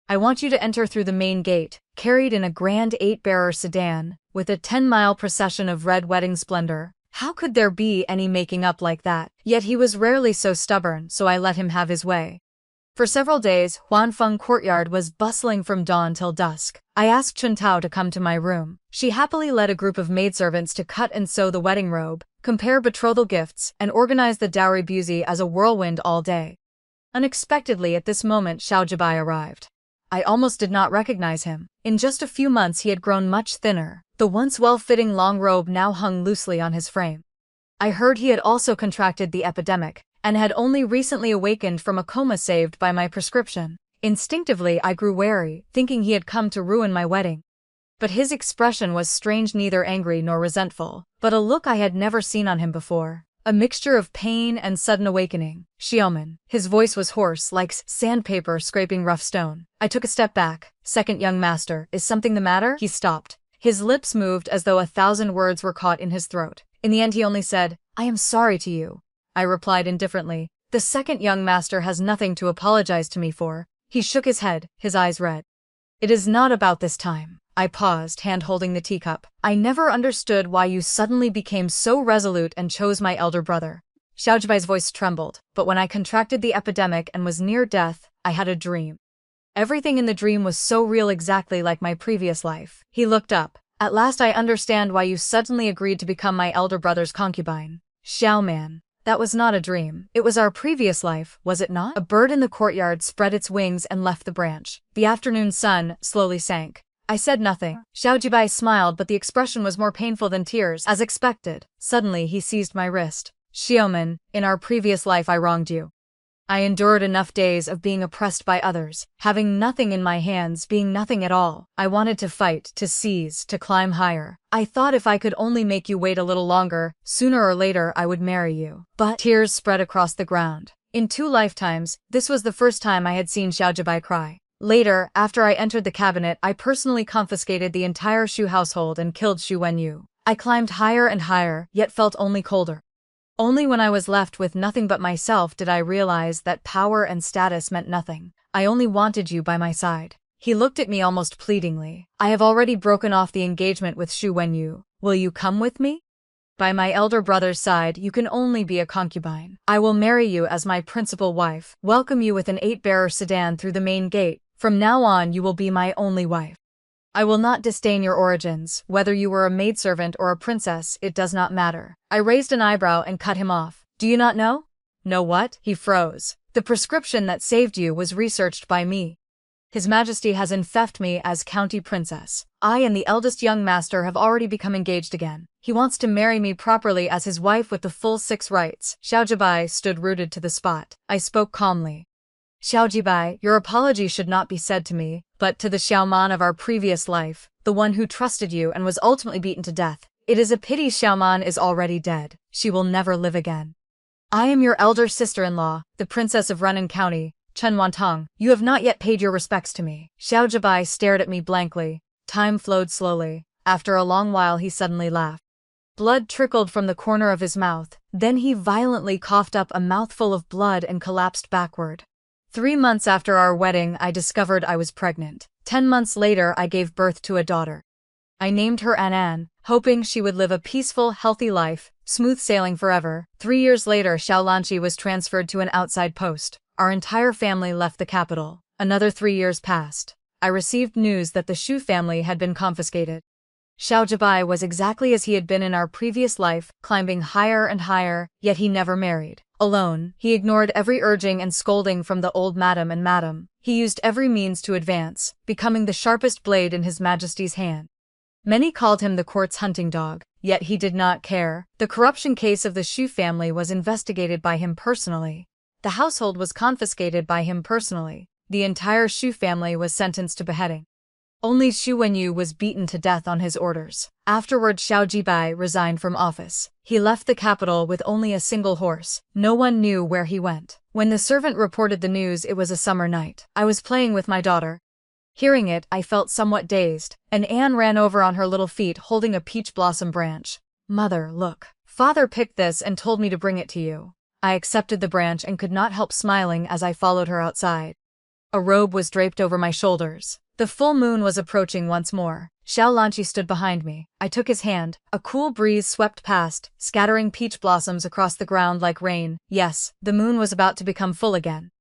I want you to enter through the main gate, carried in a grand 8-bearer sedan, with a 10-mile procession of red wedding splendor. How could there be any making up like that? Yet he was rarely so stubborn, so I let him have his way. For several days, Huanfeng courtyard was bustling from dawn till dusk. I asked Chuntao to come to my room. She happily led a group of maidservants to cut and sew the wedding robe, compare betrothal gifts, and organize the dowry busy as a whirlwind all day. Unexpectedly at this moment Xiao Jibai arrived. I almost did not recognize him. In just a few months he had grown much thinner. The once well-fitting long robe now hung loosely on his frame. I heard he had also contracted the epidemic, and had only recently awakened from a coma saved by my prescription. Instinctively I grew wary, thinking he had come to ruin my wedding. But his expression was strange, neither angry nor resentful, but a look I had never seen on him before. A mixture of pain and sudden awakening. Xiaoman. His voice was hoarse, like sandpaper scraping rough stone. I took a step back. Second young master, is something the matter? He stopped. His lips moved as though 1,000 words were caught in his throat. In the end he only said, "I am sorry to you." I replied indifferently. The second young master has nothing to apologize to me for. He shook his head, his eyes red. It is not about this time. I paused, hand-holding the teacup. I never understood why you suddenly became so resolute and chose my elder brother. Xiao Jibai's voice trembled, but when I contracted the epidemic and was near death, I had a dream. Everything in the dream was so real, exactly like my previous life. He looked up. At last I understand why you suddenly agreed to become my elder brother's concubine. Xiao Man. That was not a dream. It was our previous life, was it not? A bird in the courtyard spread its wings and left the branch. The afternoon sun slowly sank. I said nothing. Xiao Jibai smiled, but the expression was more painful than tears, as expected. Suddenly he seized my wrist. Xiaoman, in our previous life I wronged you. I endured enough days of being oppressed by others, having nothing in my hands, being nothing at all. I wanted to fight, to seize, to climb higher. I thought if I could only make you wait a little longer, sooner or later I would marry you. But tears spread across the ground. In 2 lifetimes, this was the first time I had seen Xiao Jibai cry. Later, after I entered the cabinet, I personally confiscated the entire Shu household and killed Xu Wenyu. I climbed higher and higher, yet felt only colder. Only when I was left with nothing but myself did I realize that power and status meant nothing. I only wanted you by my side. He looked at me almost pleadingly. I have already broken off the engagement with Xu Wenyu. Will you come with me? By my elder brother's side, you can only be a concubine. I will marry you as my principal wife, welcome you with an 8-bearer sedan through the main gate. From now on you will be my only wife. I will not disdain your origins, whether you were a maidservant or a princess, it does not matter. I raised an eyebrow and cut him off. Do you not know? Know what? He froze. The prescription that saved you was researched by me. His Majesty has infeft me as county princess. I and the eldest young master have already become engaged again. He wants to marry me properly as his wife with the full 6 rights. Xiao Jibai stood rooted to the spot. I spoke calmly. Xiao Jibai, your apology should not be said to me, but to the Xiaoman of our previous life, the one who trusted you and was ultimately beaten to death. It is a pity Xiaoman is already dead. She will never live again. I am your elder sister-in-law, the princess of Renan County, Chen Wantong. You have not yet paid your respects to me. Xiao Jibai stared at me blankly. Time flowed slowly. After a long while he suddenly laughed. Blood trickled from the corner of his mouth, then he violently coughed up a mouthful of blood and collapsed backward. 3 months after our wedding, I discovered I was pregnant. 10 months later, I gave birth to a daughter. I named her Anan, hoping she would live a peaceful, healthy life, smooth sailing forever. 3 years later, Xiaolanqi was transferred to an outside post. Our entire family left the capital. Another 3 years passed. I received news that the Shu family had been confiscated. Xiao Jibai was exactly as he had been in our previous life, climbing higher and higher, yet he never married. Alone, he ignored every urging and scolding from the old madam and madam. He used every means to advance, becoming the sharpest blade in His Majesty's hand. Many called him the court's hunting dog, yet he did not care. The corruption case of the Shu family was investigated by him personally. The household was confiscated by him personally. The entire Shu family was sentenced to beheading. Only Xu Wenyu was beaten to death on his orders. Afterward, Xiao Jibai resigned from office. He left the capital with only a single horse. No one knew where he went. When the servant reported the news, it was a summer night. I was playing with my daughter. Hearing it, I felt somewhat dazed, and Anne ran over on her little feet holding a peach blossom branch. Mother, look. Father picked this and told me to bring it to you. I accepted the branch and could not help smiling as I followed her outside. A robe was draped over my shoulders. The full moon was approaching once more. Xiao Lanqi stood behind me. I took his hand. A cool breeze swept past, scattering peach blossoms across the ground like rain. Yes, the moon was about to become full again.